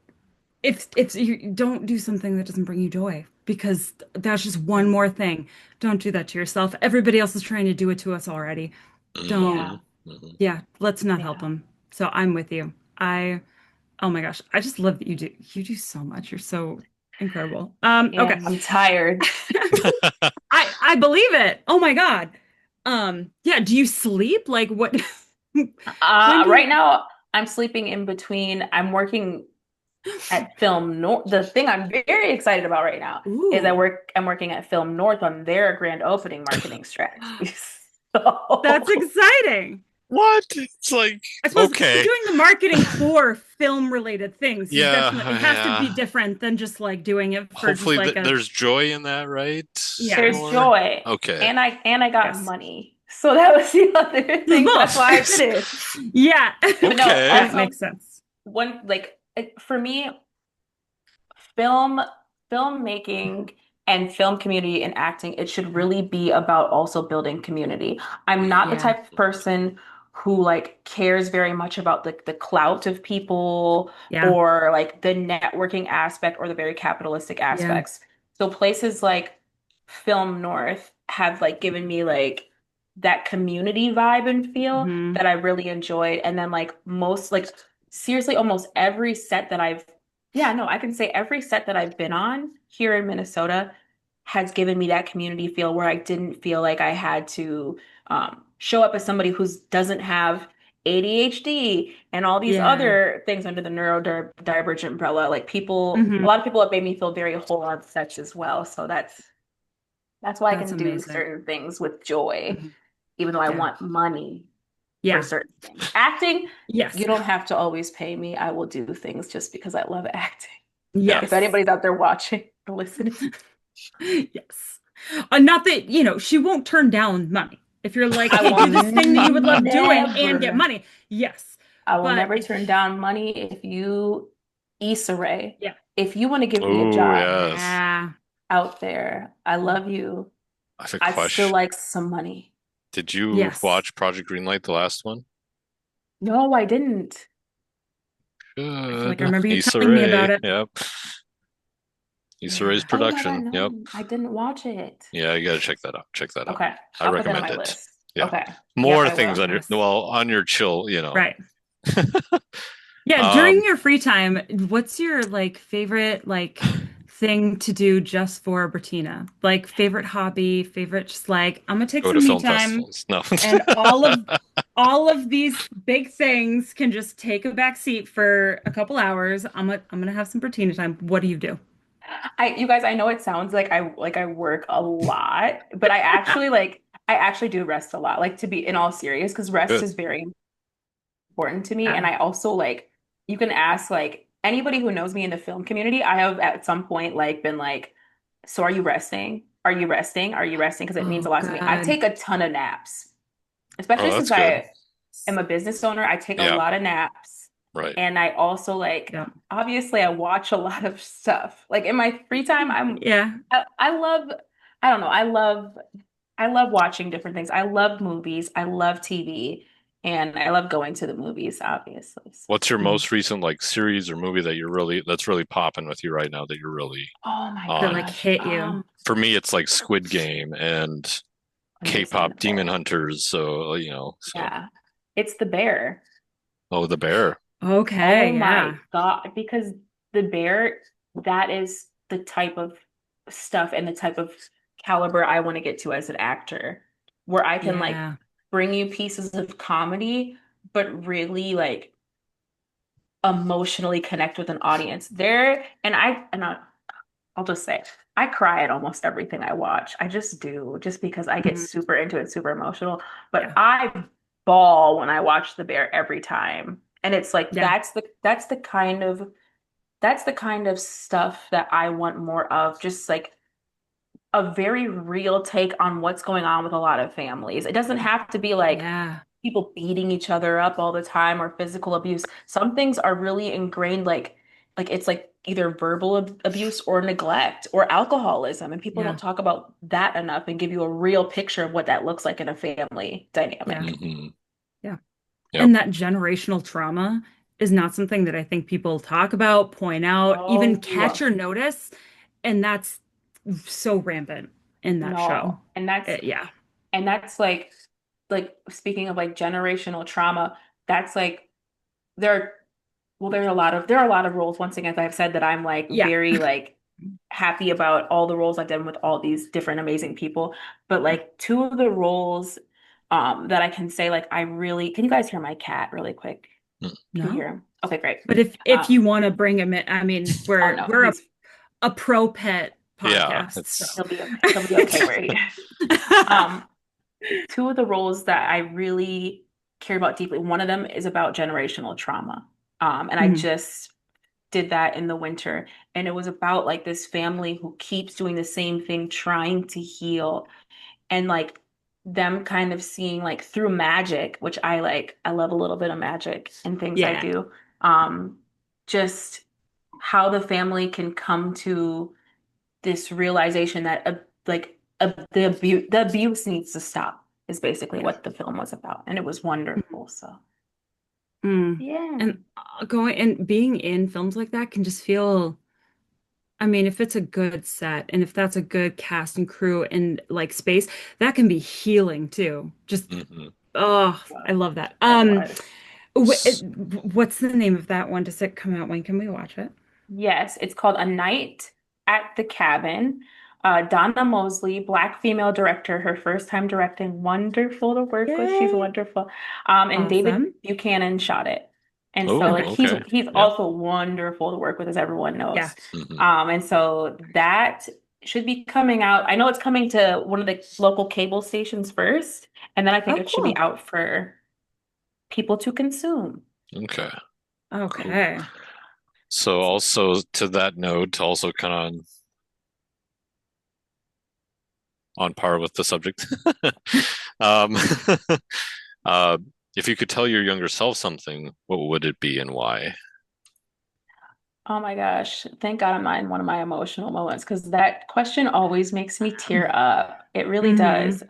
if you don't do something that doesn't bring you joy, because that's just one more thing. Don't do that to yourself. Everybody else is trying to do it to us already. Don't, Hmm. Yeah. Hmm. yeah, let's not help Yeah. them. So I'm with you. Oh my gosh, I just love that you do so much. You're so incredible. Yeah. Okay. I'm tired. I believe it. Oh my God. Yeah, do you sleep? Like what when do Right you now, I'm sleeping in between. I'm working at Film North. The thing I'm very excited about right now is Ooh, I'm working at Film North on their grand opening marketing strategy. that's So exciting. What? It's like, I suppose okay. doing the marketing for film related things is Yeah, definitely, it has to be yeah. different than just like doing it for just Hopefully like a, there's joy in that, right? yeah, there's More. joy, Okay. and I got yes. money. So that was the other There's thing. That's both. why I did it. Yeah. But no, Okay. That also makes sense. one like for me, film filmmaking and film community and acting, it should really be about also building community. I'm not the Yeah. type of person who like cares very much about like the clout of people Yeah. or like the networking aspect or the very capitalistic Yeah. aspects. So places like Film North have like given me like that community vibe and feel Hmm. that I really enjoyed. And then like most like seriously almost every set that I've yeah, no, I can say every set that I've been on here in Minnesota has given me that community feel where I didn't feel like I had to show up as somebody who doesn't have ADHD and all these Yeah. other things under the neurodivergent umbrella. Like people, a Hmm. lot of people have made me feel very whole on sets as well. So that's why I That's can do amazing. certain things with joy, Hmm. even though I Yeah. want money for Yeah. certain things. Acting, Yes. you don't have to always pay me. I will do things just because I love acting. Yeah. If Yes. anybody's out there watching or listening, Yes. Not that, she won't turn down money. If you're like, I hey, will do this thing that you would love doing and get never, money. Yes. I will But never if, turn down money if you, Issa Rae, yeah. if you want to give me a Oh, job yes. Yeah. out there, I love you. I have a I'd still question. like some money. Did you Yes. watch Project Greenlight, the last one? No, I didn't. I feel like Good. I remember you Issa telling me about Rae. it. Yep. Issa Rae's Yeah. How would I production. Yep. know? I didn't watch it. Yeah, you gotta check that out. Check that out. Okay, I I'll put that on recommend my it. list. Yeah. Okay. Yep, More I things will. on your, Yes. well, on your chill. Right. Yeah, during Um, your free time, what's your like favorite like thing to do just for Brettina? Like favorite hobby, favorite just like I'm gonna take go to some me film time festivals. No. and all of all of these big things can just take a back seat for a couple hours. I'm gonna have some Brettina time. What do you do? You guys, I know it sounds like I work a lot, but I actually do rest a lot. Like to be in all serious, because rest Good. is very important to me. Yeah. And I also like you can ask like anybody who knows me in the film community, I have at some point like been like, so are you resting? Are you resting? Are you resting? Because it means a Oh, lot to me. I good. take a ton of naps, Oh, especially since that's good. I am a business owner. I take a Yeah, lot of naps. right. And I also like Yeah. obviously I watch a lot of stuff. Like in my free time, Yeah. I love I don't know, I love watching different things. I love movies, I love TV, and I love going to the movies, obviously. So. What's your Mm. most recent like series or movie that that's really popping with you right now that you're really Oh my That like on? gosh. hit you. For me, it's like Squid Game and K-pop Demon Understandable. Hunters. So, so Yeah. It's The Bear. oh, The Bear. Oh Okay, my yeah. God. Because The Bear, that is the type of stuff and the type of caliber I want to get to as an actor, where I can like Yeah. bring you pieces of comedy, but really like emotionally connect with an audience. I'll just say I cry at almost everything I watch. I just do, just because I get Mhm. super into it, super emotional. But Yeah. I bawl when I watch The Bear every time. And it's like Yeah. that's the kind of stuff that I want more of, just like a very real take on what's going on with a lot of families. It doesn't have to be like Yeah. people beating each other up all the time or physical abuse. Some things are really ingrained, like it's like either verbal abuse or neglect or alcoholism, and people don't Yeah. talk about that enough and give you a real picture of what that looks like in a family Yeah. dynamic. Hmm. Yeah. Yep. And that generational trauma is not something that I think people talk about, point out, even catch No, or notice. And that's so rampant in that show. no, and that's Yeah. and that's like speaking of like generational trauma, that's like there are there are a lot of roles, once again, as I've said, that I'm like Yeah. very like happy about all the roles I've done with all these different amazing people. But like two of the roles that I can say like I really can you guys hear my cat really quick? Can you No. hear him? Okay, great. But if Uh, you want to bring him in, I mean, oh we're no, we're a pro pet Yeah, podcast, so. it's he'll be okay where he is. Um, two of the roles that I really care about deeply, one of them is about generational trauma. And I Mhm. just did that in the winter. And it was about like this family who keeps doing the same thing, trying to heal, and like them kind of seeing like through magic, which I like, I love a little bit of magic and things I Yeah. do. Um, just how the family can come to this realization that the abuse needs to stop is basically Yeah. what the film was about. And it was wonderful. So Mm. yeah. And going and being in films like that can just feel, I mean, if it's a good set and if that's a good cast and crew and like space, that can be healing too. Just, mhm. oh, I Well, love that. it was. What's the name of that one? Does it come out? When can we watch it? Yes, it's called A Night at the Cabin. Donna Mosley, Black female director, her first time directing. Wonderful to work with. She's Yay. wonderful. And David Awesome. Buchanan shot it. And so Oh, like Okay. okay. he's Yeah. also wonderful to work with, as everyone Yeah. knows. Hmm. And so that should be coming out. I know it's coming to one of the local cable stations first, and then I think Oh, it should be cool. out for people to consume. Okay. Cool. Okay. So also to that note, to also kind of on par with the subject. Um, uh, if you could tell your younger self something, what would it be and why? Oh my gosh. Thank God I'm not in one of my emotional moments, because that question always makes me tear up. It really Mm-hmm. does.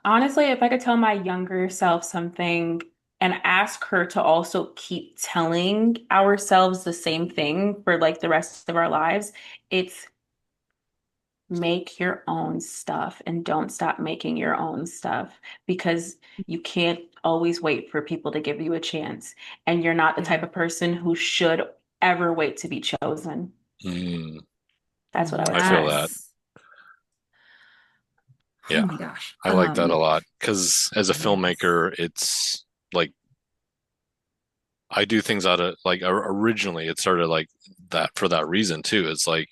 Honestly, if I could tell my younger self something and ask her to also keep telling ourselves the same thing for like the rest of our lives, it's make your own stuff and don't stop making your own stuff, because you can't always wait for people to give you a chance. And you're not the type Yeah. of person who should ever wait to be chosen. Mm, That's what I would I feel say. that. Yes. Oh Yeah, my gosh. I like that a lot because as a Yes. filmmaker, it's like I do things out of like originally it started like that for that reason too. It's like,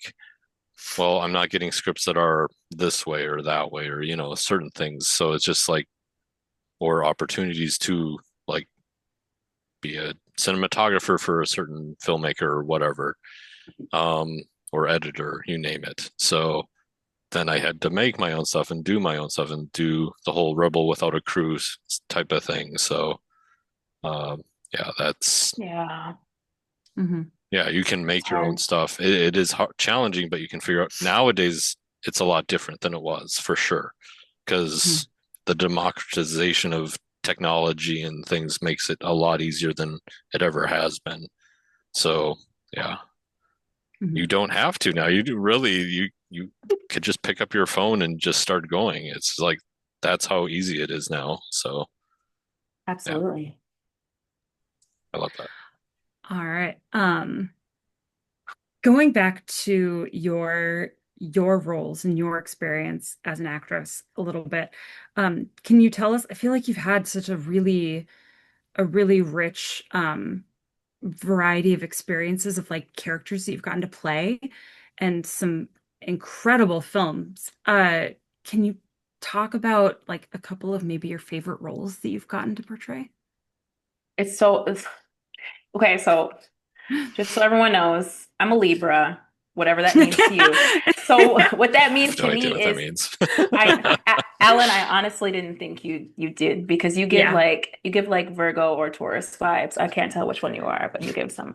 well, I'm not getting scripts that are this way or that way or, certain things. So it's just like, or opportunities to like be a cinematographer for a certain filmmaker or whatever, um, or editor, you name it. So then I had to make my own stuff and do my own stuff and do the whole Rebel Without a Crew type of thing. So, yeah, that's Yeah. Hmm. yeah, you can It's make your own hard. stuff. It is hard, challenging, but you can figure out nowadays it's a lot different than it was for sure Hmm. because the democratization of technology and things makes it a lot easier than it ever has been. So, yeah, Hmm. you don't have to now. You do really you could just pick up your phone and just start going. It's like that's how easy it is now. So, yeah, Absolutely. I love that. All right. Going back to your roles and your experience as an actress a little bit, can you tell us? I feel like you've had such a really rich variety of experiences of like characters that you've gotten to play and some incredible films. Can you talk about like a couple of maybe your favorite roles that you've gotten to portray? It's okay. So just so everyone knows, I'm a Libra, whatever that means to you. So what that I means have no to idea me what that is means. Alan, I honestly didn't think you did because Yeah. you give like Virgo or Taurus vibes. I can't tell which one you are, but you give some.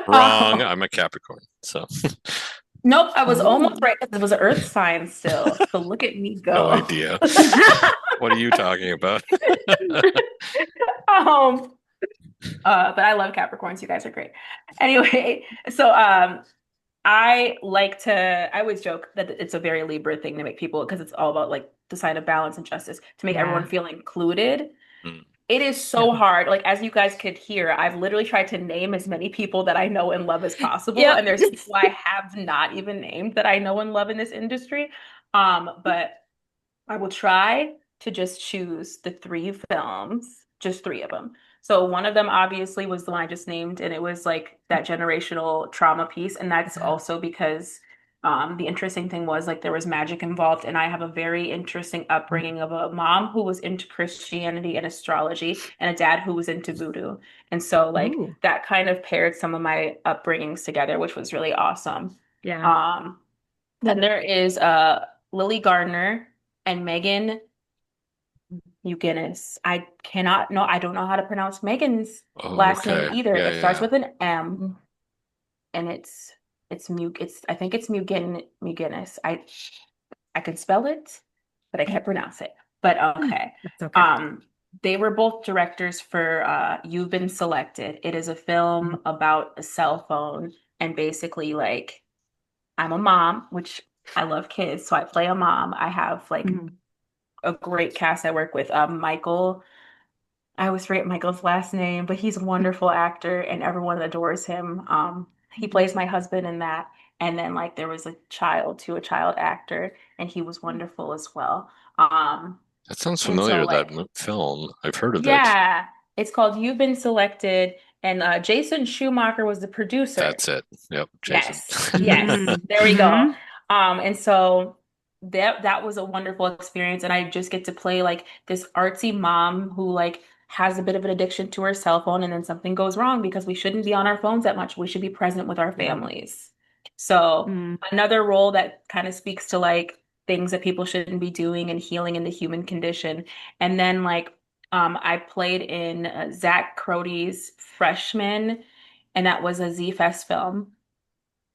Wrong. Um, I'm a Capricorn, so nope, I was almost Oh. right because it was an Earth sign still. So look at me no go. idea. What are you talking about? Um, but I love Capricorns. You guys are great. Anyway, so I always joke that it's a very Libra thing to make people, because it's all about like the sign of balance and justice, to make everyone Yeah. feel included. Hmm. It is so Yep. hard. Like, as you guys could hear, I've literally tried to name as many people that I know and love as possible. Yep. And there's people I have not even named that I know and love in this industry. But I will try to just choose the three films, just three of them. So one of them obviously was the one I just named, and it was like that generational trauma piece. And that's Yeah. also because the interesting thing was like there was magic involved, and I have a very interesting upbringing of a mom who was into Christianity and astrology, and a dad who was into voodoo. And so like Ooh. that kind of paired some of my upbringings together, which was really awesome. Yeah. Um, then there is Lily Gardner and Megan McGinnis. I cannot know, I don't know how to pronounce Megan's Oh, last name okay. either. Yeah, It yeah, starts yeah. with an M, and it's I think it's McGinnis. I can spell it, but I can't pronounce it. But okay. That's okay. Um they were both directors for You've Been Selected. It is a film about a cell phone, and basically like I'm a mom, which I love kids, so I play a mom. I have like Mhm. a great cast I work with. Michael, I always forget Michael's last name, but he's a wonderful actor and everyone adores him. He plays my husband in that. And then like there was a child actor, and he was wonderful as well. Um, That sounds and so familiar, that like film. I've heard of it. yeah, it's called You've Been Selected, and Jason Schumacher was the producer. That's it. Yep, Jason. Yes, yes, there we go. Mm-hmm. And so that was a wonderful experience, and I just get to play like this artsy mom who like has a bit of an addiction to her cell phone, and then something goes wrong because we shouldn't be on our phones that much. We should be present with our Yeah. families. So Mm. another role that kind of speaks to like things that people shouldn't be doing and healing in the human condition. And then like I played in Zach Crody's Freshman, and that was a Z Fest film.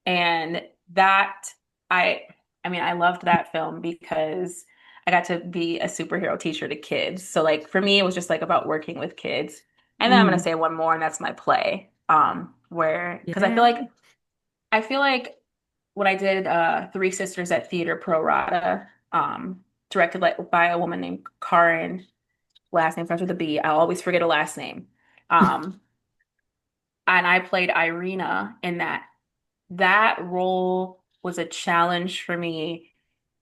And that I I mean I loved that film because I got to be a superhero teacher to kids. So like for me it was just like about working with kids. And then I'm gonna Mm. say one more, and that's my play. Where because Yeah. I feel like when I did Three Sisters at Theater Pro Rata, directed like by a woman named Karen, last name starts with a B. I always forget a last name. Um, and I played Irina in that. That role was a challenge for me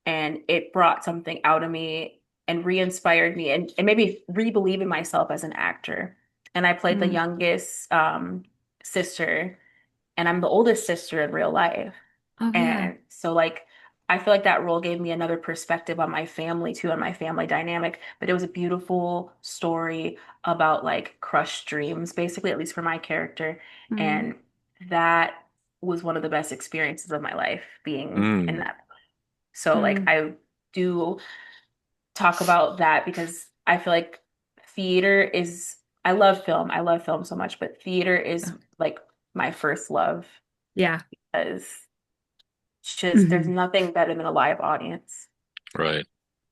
and it brought something out of me and re-inspired me and made me re-believe in myself as an actor. And I played the Mm. youngest sister, and I'm the oldest sister in real life. Oh yeah. And so like I feel like that role gave me another perspective on my family too, on my family dynamic. But it was a beautiful story about like crushed dreams, basically, at least for my character. Mm. And that was one of the best experiences of my life being in Mm. that. So like Mm. I do talk about that because I feel like theater is I love film. I love film so much, but theater is Oh, like my first love yeah. because it's just there's Hmm. nothing better than a live audience. Right.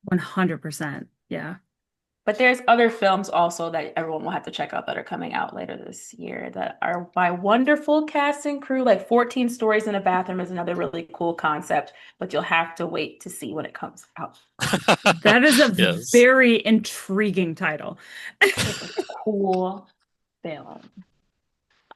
100%. Yeah. But there's other films also that everyone will have to check out that are coming out later this year that are by wonderful cast and crew. Like 14 Stories in a Bathroom is another really cool concept, but you'll have to wait to see when it comes out. That is a Yes. very intriguing title. It's a cool film.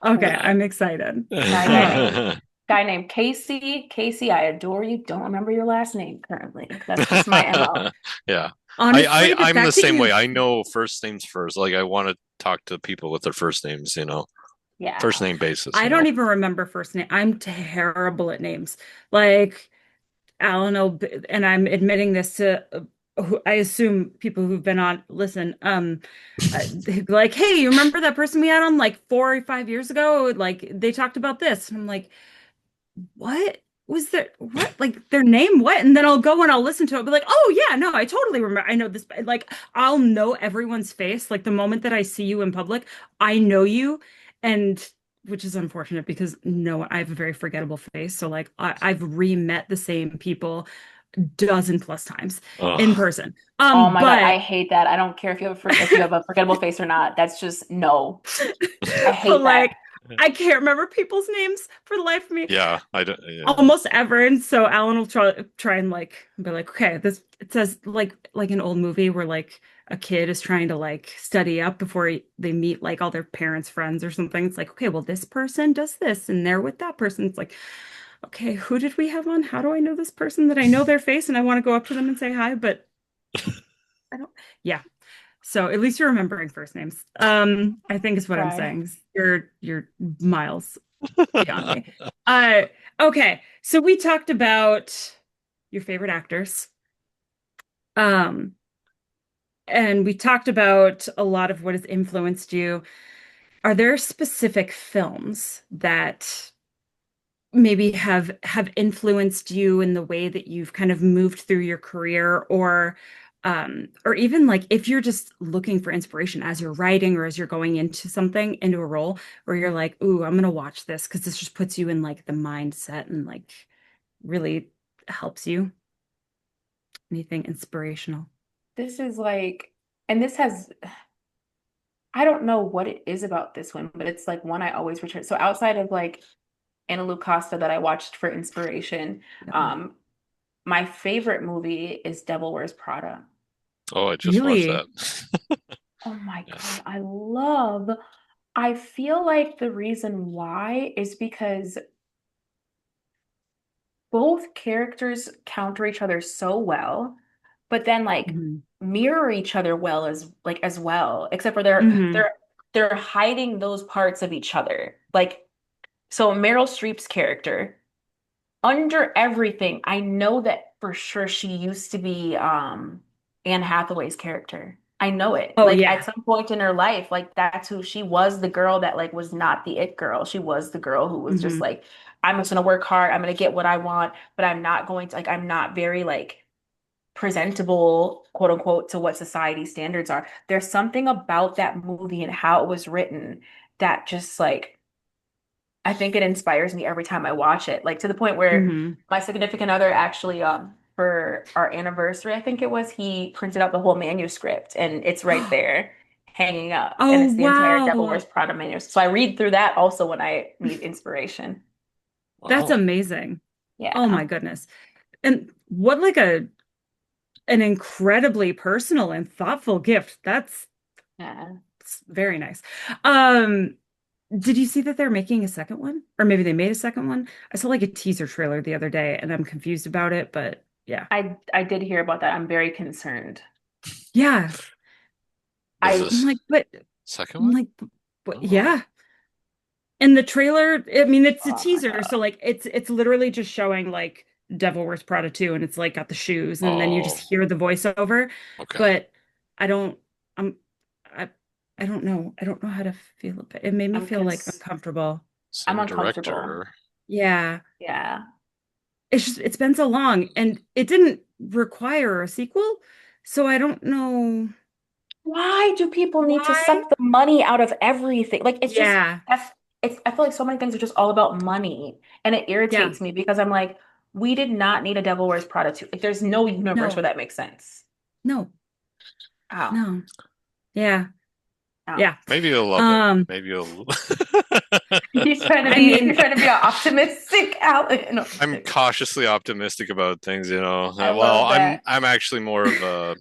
Okay, Cool. I'm excited. By a Um, guy named Casey. Casey, I adore you. Don't remember your last name currently. That's just my MO. Yeah. honestly, the I'm the fact that same way. you I know first names first. Like I want to talk to people with their first names, first Yeah. name basis, I don't even remember first name. I'm terrible at names. Like Alan will, and I'm admitting this to I assume people who've been on listen. They'd be like, hey, you remember that person we had on like 4 or 5 years ago? Like they talked about this. And I'm like, what was their what like their name what, and then I'll go and I'll listen to it, be like, oh yeah, no, I totally remember, I know this, like I'll know everyone's face like the moment that I see you in public. I know you. And which is unfortunate because no, I have a very forgettable face, so like I've re-met the same people dozen plus times in Oh, person, Oh my God, I but hate that. I don't care if you have if you have a forgettable face or not. That's just no. I but hate that. like I can't remember people's names for the life of me yeah. I don't. Yeah. almost ever. And so Alan will try and like be like, okay, this it says like an old movie where like a kid is trying to like study up before they meet like all their parents' friends or something. It's like, okay, well, this person does this and they're with that person. It's like, okay, who did we have on? How do I know this person that I know their face and I want to go up to them and say hi, but I don't. Yeah. So at least you're remembering first names. I think is what I'm Try. saying. You're miles beyond me. Uh, okay. So we talked about your favorite actors. Um, and we talked about a lot of what has influenced you. Are there specific films that maybe have influenced you in the way that you've kind of moved through your career, or even like if you're just looking for inspiration as you're writing or as you're going into something, into a role where you're like, ooh, I'm gonna watch this because this just puts you in like the mindset and like really helps you. Anything inspirational? This is like, and this has, I don't know what it is about this one, but it's like one I always return. So outside of like Anna Lucasta that I watched for inspiration, Yeah. um, my favorite movie is Devil Wears Prada. Oh, I just watched that. Really? Oh my Yes. God, I feel like the reason why is because both characters counter each other so well, but then like Hmm. mirror each other well as well, except for they're Hmm. they're they're hiding those parts of each other. Like so Meryl Streep's character, under everything, I know that for sure she used to be Anne Hathaway's character. I know it. Oh Like at yeah. some point in her life, like that's who she was, the girl that like was not the it girl. She was the girl who was just Hmm. like, I'm just gonna work hard, I'm gonna get what I want, but I'm not going to like I'm not very like presentable, quote unquote, to what society standards are. There's something about that movie and how it was written that just like I think it inspires me every time I watch it. Like to the point where Hmm. my significant other actually for our anniversary, I think it was, he printed out the whole manuscript and it's right there hanging up. And Oh it's the entire Devil wow. Wears Prada manuscript. So I read through that also when I need inspiration. That's Wow. amazing. Oh Yeah. my goodness. And what like an incredibly personal and thoughtful gift. Yeah. That's very nice. Um, did you see that they're making a second one? Or maybe they made a second one? I saw like a teaser trailer the other day and I'm confused about it, but Yeah. I did hear about that. I'm very concerned. Yeah. Is I I'm this like, but second I'm one? like, but Oh, yeah. And the trailer, I mean, it's a oh my teaser, so God. like it's literally just showing like Devil Wears Prada 2 and it's like got the shoes and then you just oh, hear the voiceover. okay. But I don't I'm I I don't know. I don't know how to feel it. It made me I'm feel like cons uncomfortable. I'm Same uncomfortable. director. Yeah. Yeah. It's just it's been so long and it didn't require a sequel, so I don't know Why do people need to why. suck the money out of everything? Like it's just Yeah. I feel like so many things are just all about money. And it Yeah. irritates me because I'm like, we did not need a Devil Wears Prada 2. Like there's no universe where No. that makes sense. No. Oh, No. Yeah. oh. Yeah. Maybe you'll love it. Um Maybe you'll. I mean, You're trying to be an optimistic Alan. No, I'm just I'm kidding. cautiously optimistic about things, you know. I Well, love that. I'm actually more of a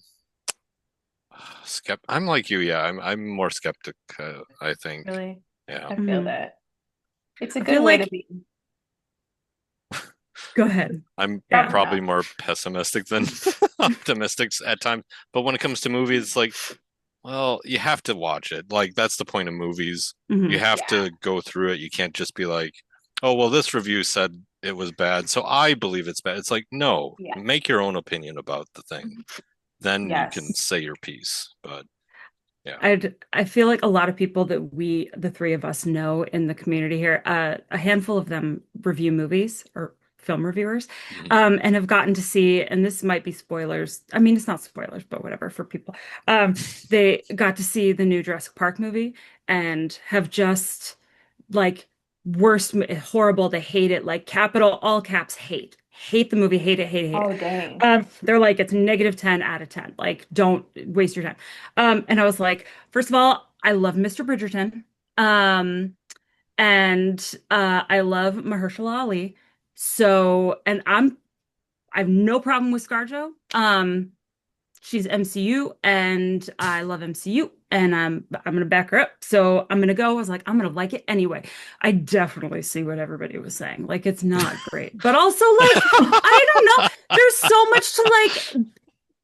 I'm like you, yeah. I'm more skeptic, I think. Really. Yeah. I feel mhm. that. It's a I good feel way to like be. go ahead. I'm Yeah. Probably probably not. more pessimistic than optimistic at times. But when it comes to movies, it's like, well, you have to watch it. Like that's the point of movies. You Hmm. have Yeah. to go through it. You can't just be like, oh, well, this review said it was bad, so I believe it's bad. It's like, no, Yeah. make your own opinion about the thing. Then you can Yes. say your piece. But yeah. I feel like a lot of people that the three of us know in the community here, a handful of them review movies or film reviewers, Mhm. and have gotten to see, and this might be spoilers. I mean, it's not spoilers, but whatever for people. Um, they got to see the new Jurassic Park movie and have just like worst, horrible. They hate it, like capital, all caps, hate the movie, hate it, hate it, hate it. Oh, dang. They're like, it's negative 10 out of 10. Like, don't waste your time. And I was like, first of all, I love Mr. Bridgerton. Um, and I love Mahershala Ali. So, and I have no problem with ScarJo. She's MCU and I love MCU and I'm gonna back her up. So I'm gonna go. I was like, I'm gonna like it anyway. I definitely see what everybody was saying. Like it's not great. But also like I don't know. There's so much to like,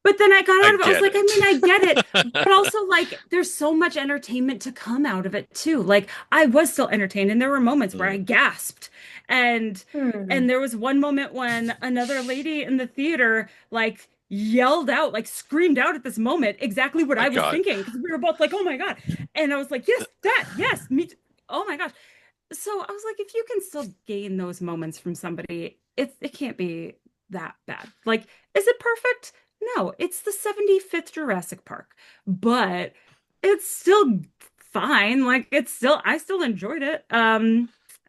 but then I got I out of it. I was get like, I it. mean, I get it, but also like there's so much entertainment to come out of it too. Like I was still entertained and there were moments where I Mm, gasped. And Hmm. and there was one moment when another lady in the theater like yelled out, like screamed out at this moment exactly what my I was God. thinking because we were both like, "Oh my God." And I was like, "Yes, that. Yes, me too. Oh my gosh." So I was like, if you can still gain those moments from somebody, it can't be that bad. Like, is it perfect? No, it's the 75th Jurassic Park, but it's still fine. Like it's still I still enjoyed it.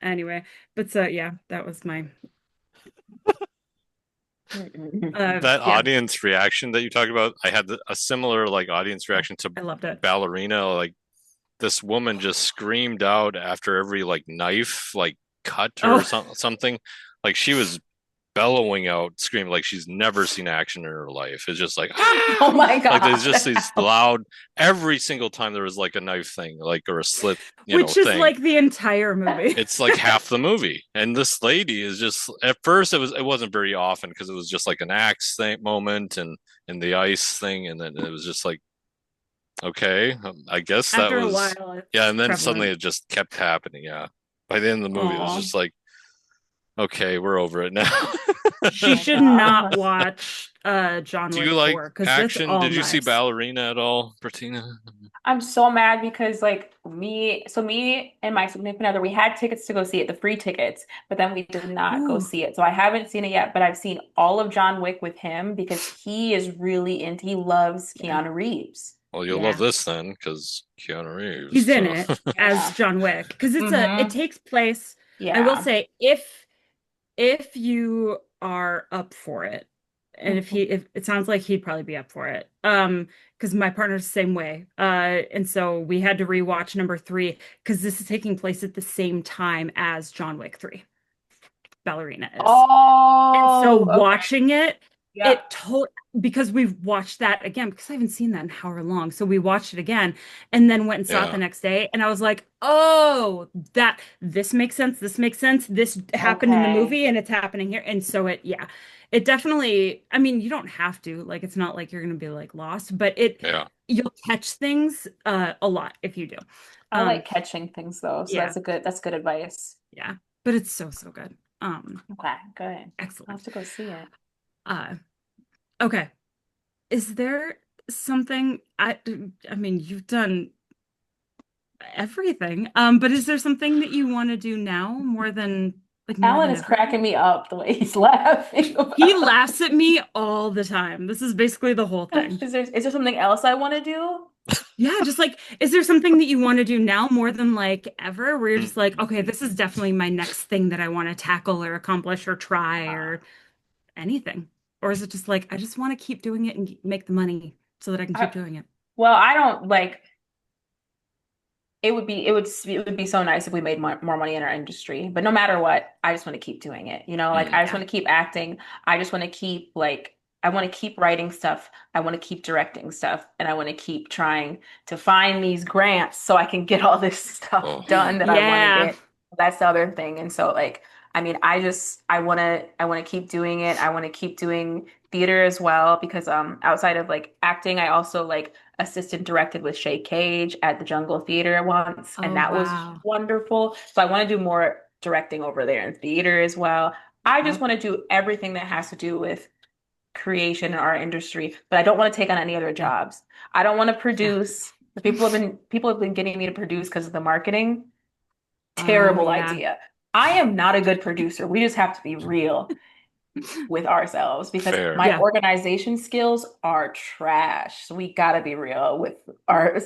Anyway, but so yeah, that was my That yeah, audience reaction that you talked about, I had a similar like audience oh, reaction to I loved it. Ballerina. Like this woman just screamed out after every like knife like cut or Oh, something. Like she was bellowing out, screaming like she's never seen action in her life. It's just like Oh ah, my like there's God. just these loud every single time there was like a knife thing, like or a slit, which is thing. like the entire movie. It's like half the movie. And this lady is just at first it wasn't very often because it was just like an axe thing moment and the ice thing, and then it was just like okay, I guess that After a was while, yeah, it's and then suddenly prevalent. it just kept happening. Yeah, by the end of the movie, it was Oh, just like okay, we're over it now. Oh she my should not gosh. watch John Do you Wick like 4 because it's action? all Did you see knives. Ballerina at all, Brettina? I'm so mad because like me and my significant other, we had tickets to go see it, the free tickets, but then we did not go Ooh, see it. So I haven't seen it yet, but I've seen all of John Wick with him because he loves yeah, Keanu Reeves. Well, you'll love yeah. this then, because Keanu Reeves. He's in So, it as Yeah. John Wick because it Mm-hmm. takes place. I will Yeah. say if you are up for it, and if it sounds like he'd probably be up for it. Because my partner's the same way. And so we had to rewatch number three because this is taking place at the same time as John Wick 3. Ballerina is. And so Oh, okay. watching it Yeah. it told because we've watched that again because I haven't seen that in however long. So we watched it again and then went and saw it the Yeah. next day. And I was like, oh, that this makes sense. This makes sense. This happened in the Okay. movie and it's happening here. And so yeah, it definitely, I mean, you don't have to, like, it's not like you're going to be like lost, but Yeah. you'll catch things a lot if you do. I Um, like catching things though, so yeah, that's good advice. yeah, but it's so, so good. Okay, good. I'll Excellent. have to go see it. Uh, okay. Is there something I mean, you've done everything. But is there something that you want to do now more Alan than is ever? cracking me up the way he's laughing He about. laughs at me all the time. This is basically the whole thing. Is there something else I want to do? Yeah, just like, is there something that you want to do now more than like ever, where you're just like, okay, Mm. this is definitely my next thing that I want to tackle or accomplish or try or anything? Or is it just like, I just want to keep doing it and make the money so that I can keep I, doing it? well, I don't like it would be so nice if we made more money in our industry. But no matter what, I just want to keep doing it. You know, like Mm. I just Yeah. want to keep acting. I just want to keep like I want to keep writing stuff. I want to keep directing stuff, and I want to keep trying to find these grants so I can get all this stuff Oh, done that I want to Yeah. get. That's the other thing. And so like I mean, I want to keep doing it. I want to keep doing theater as well because outside of like acting, I also like assistant directed with Shay Cage at the Jungle Theater once, and Oh, that was wow. wonderful. So I want to do more directing over there in theater as well. I just Yep. want to do everything that has to do with creation in our industry, but I don't want to take on any other Yeah. jobs. I don't want to Yeah. produce. People have been getting me to produce because of the marketing. Oh, Terrible yeah. idea. I am not a good producer. We just have to be real with ourselves because fair. my Yeah. organization skills are trash. So we got to be real with our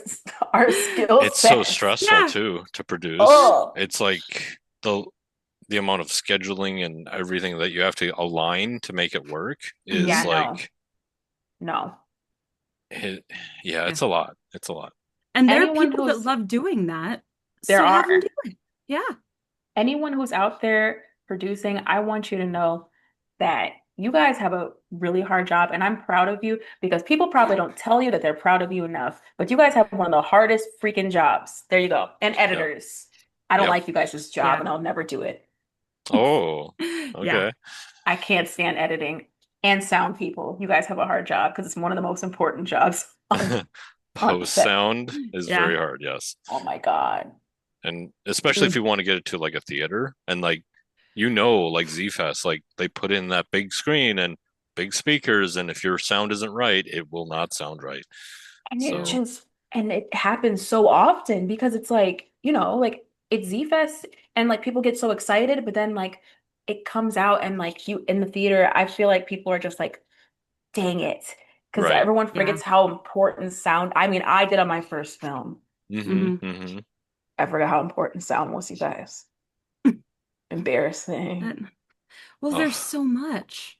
our skill It's so sets. stressful Yeah. too to produce. Oh, It's like the amount of scheduling and everything that you have to align to make it work is yeah, Hmm. no, like no. it, yeah, Yeah. it's a lot. It's a lot. And there are Anyone people that who's love doing that, there so have them are do it. Yeah. anyone who's out there producing, I want you to know that you guys have a really hard job, and I'm proud of you because people probably don't tell you that they're proud of you enough, but you guys have one of the hardest freaking jobs. There you go. And Yep. editors. I don't Yep. like you guys' job, Yeah. and I'll never do it. Oh, Yeah. okay. I can't stand editing and sound people. You guys have a hard job because it's one of the most important jobs on Post set. sound is Yeah. very hard, yes. Oh my God. And especially if Mm. you want to get it to like a theater and like like Z Fest, like they put in that big screen and big speakers, and if your sound isn't right, it will not sound right. And it Yeah. So, just and it happens so often because it's like, like it's Z-Fest and like people get so excited, but then like it comes out and like you in the theater, I feel like people are just like, dang it. Because right. everyone Yeah. forgets how important sound. I mean, I did on my first film. Hmm. Hmm. Hmm. I forgot how important sound was, you guys. But, Embarrassing. well, there's Oh, so much.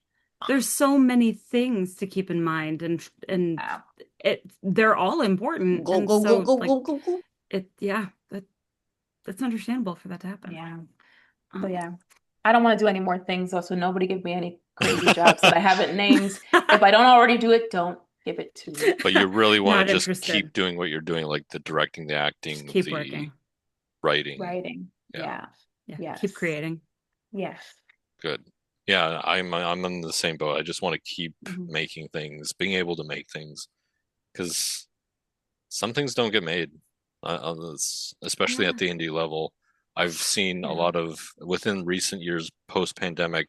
There's so many things to keep in mind and Wow. they're all important. Go, And go, go, so go, like go, go, go. that's understandable for that to happen. Yeah. So Um, yeah. I don't want to do any more things though, so nobody give me any crazy jobs that I haven't named. If I don't already do it, don't give it to me. but you really want to not just keep interested. doing what you're doing, like the directing, the Just acting, keep the working. writing. Writing. Yeah, Yeah. Yeah. Keep Yes. creating. Yes. good. Yeah, I'm in the same boat. I just want to keep Mhm. making things, being able to make things, because some things don't get made, especially at Yeah. the indie level. I've seen a Yeah. lot of within recent years, post-pandemic,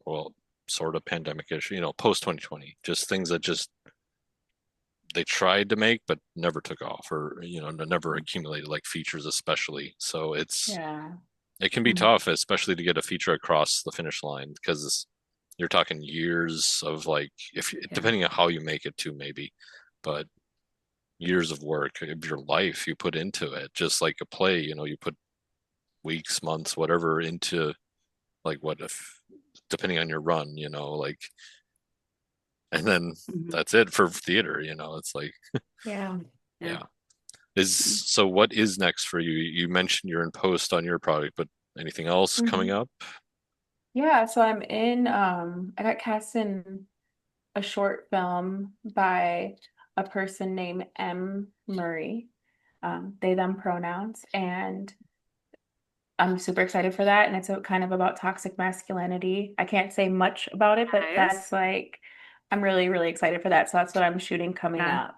well, sort of pandemic-ish, post 2020, just things that just they tried to make but never took off or never accumulated like features especially. So Yeah. it can be Mhm. tough, especially to get a feature across the finish line because you're talking years of like if Yeah. depending on how you make it too maybe, but years of work of your life you put into it, just like a play, you put weeks, months, whatever into like what if depending on your run, like and then Mhm. that's it for theater, it's like Yeah. Yeah. yeah. So what is next for you? You mentioned you're in post on your product, but anything else coming Mhm. up? Yeah, so I'm in I got cast in a short film by a person named M. Murray, they, them pronouns. And I'm super excited for that. And it's a, kind of about toxic masculinity. I can't say much about it, but Nice. that's like, I'm really, really excited for that. So that's what I'm shooting coming Yeah. up.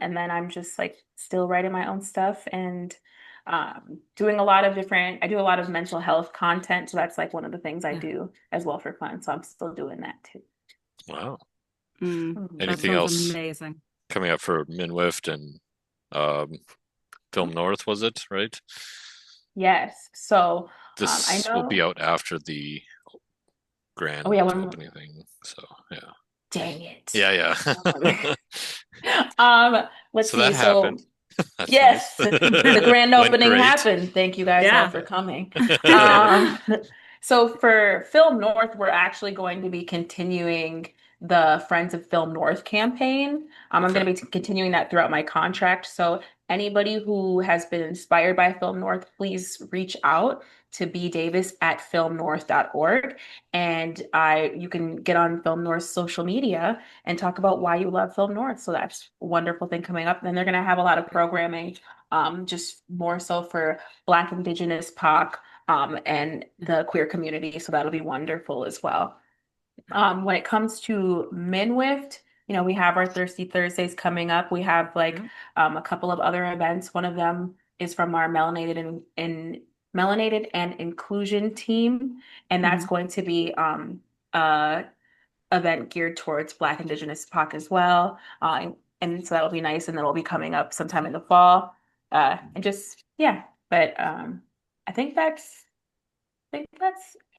And then I'm just like still writing my own stuff and doing a lot of different, I do a lot of mental health content. So that's like one of the things I Yeah. do as well for fun. So I'm still doing that too. Wow. That Anything sounds else amazing. coming up for Minwift and um, Film North, was it, right? Yes. So I This will be know, out after the oh yeah, grand one more. opening thing. So yeah. Dang it. Yeah, Um, yeah. let's So that see. So happened. That's nice. yes, the grand Went opening great. happened. Thank you guys all Yeah. for coming. Um, so for Film North, we're actually going to be continuing the Friends of Film North campaign. I'm Okay. going to be continuing that throughout my contract. So anybody who has been inspired by Film North, please reach out to bdavis@filmnorth.org. And you can get on Film North's social media and talk about why you love Film North. So that's a wonderful thing coming up. Then they're going to have a lot of programming, just more so for Black, Indigenous, POC, and the queer community. So that'll be wonderful as well. When it comes to Minwift, we have our Thirsty Thursdays coming up. We have like Yeah. a couple of other events. One of them is from our melanated and inclusion team, and that's Hmm. going to be uh event geared towards Black, Indigenous, POC as well. And so that'll be nice, and that'll be coming up sometime in the fall. And just yeah, but I think that's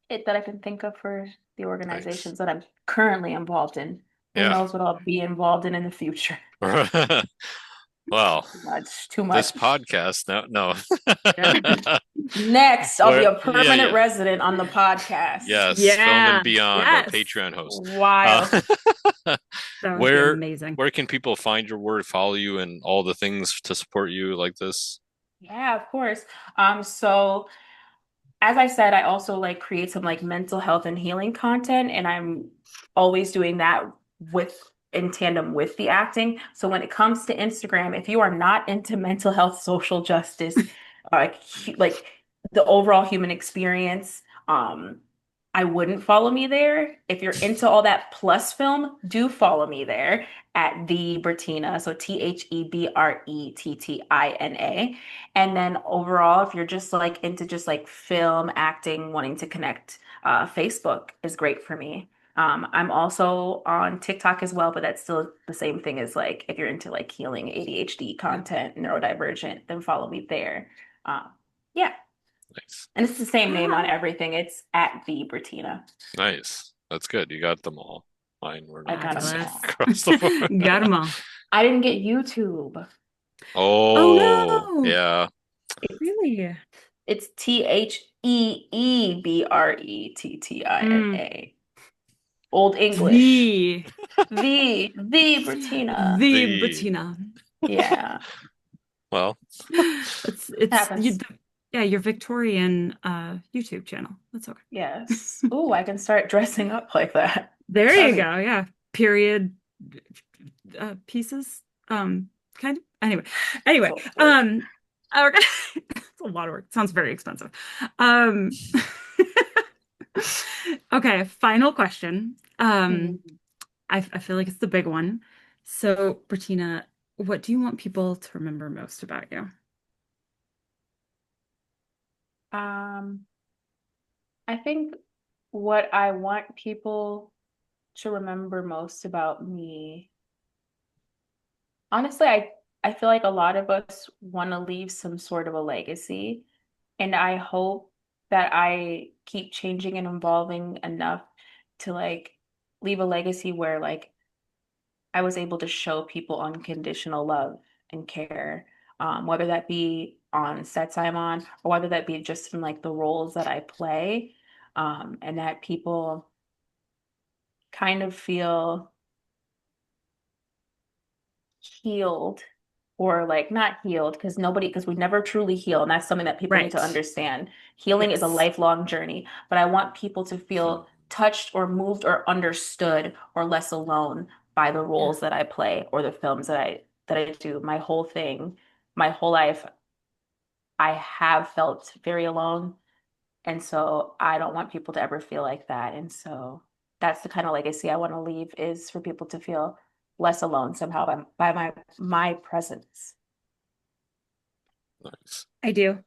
it that I can think of for the Nice. organizations that I'm currently involved in. Who Yeah. knows what I'll be involved in the future? Well, Too much, too this much. podcast, no, no. Yeah. Next, I'll be Where, a yeah, permanent yeah. resident on the podcast. Yes, Film and Yeah. Beyond, our Yes. Patreon host. Wild. Uh, That would be where amazing. where can people find your work, follow you, and all the things to support you like this? Yeah, of course. So as I said, I also like create some like mental health and healing content, and I'm always doing that with in tandem with the acting. So when it comes to Instagram, if you are not into mental health, social justice, like the overall human experience, I wouldn't follow me there. If you're into all that plus film, do follow me there at the Brettina. So TheBrettina. And then overall, if you're just like into just like film, acting, wanting to connect, Facebook is great for me. I'm also on TikTok as well, but that's still the same thing as like if you're into like healing ADHD Yeah. content, neurodivergent, then follow me there. Um, yeah. Nice. And it's the same name on Wow. everything. It's at the Brettina. Nice. That's good. You got them all. Mine were I not got the them same Fabulous. all. across the board. Got them all. I didn't get YouTube. Oh Oh, no. yeah. It's Really? it's Theebrettina. Mm. Old English. The The Brettina. the The Bettina. Yeah, well, It's you, happens. yeah, your Victorian YouTube channel. That's okay. Yes. Oh, I can start dressing up like that. There That'd you be go. Yeah. Period pieces. Kind of. Anyway. so work. Okay. It's a lot of work. Sounds very expensive. Um, okay, final question. Mhm. I feel like it's the big one. So, Bertina, what do you want people to remember most about you? Um, I think what I want people to remember most about me, honestly, I feel like a lot of us want to leave some sort of a legacy, and I hope that I keep changing and evolving enough to like leave a legacy where like I was able to show people unconditional love and care, whether that be on sets I'm on or whether that be just in like the roles that I play, and that people kind of feel healed or like not healed because we never truly heal. And that's something that people need to Right. understand. Healing is a Yes. lifelong journey, but I want people to hmm. feel touched or moved or understood or less alone by the Yeah. roles that I play or the films that I do. My whole thing, my whole life, I have felt very alone. And so I don't want people to ever feel like that. And so that's the kind of legacy I want to leave is for people to feel less alone somehow by my presence. Nice. I do.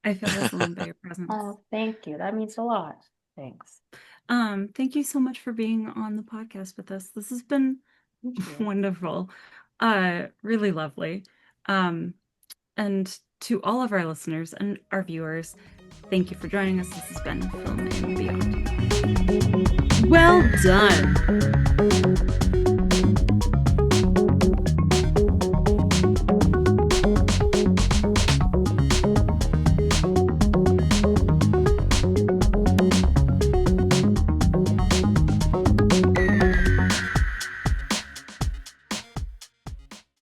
I feel less alone by your presence. Oh, thank you. That means a lot. Thanks. Thank you so much for being on the podcast with us. This has been Thank you. wonderful. Really lovely. Um, and to all of our listeners and our viewers, thank you for joining us. This has been Film and Beyond. Well done.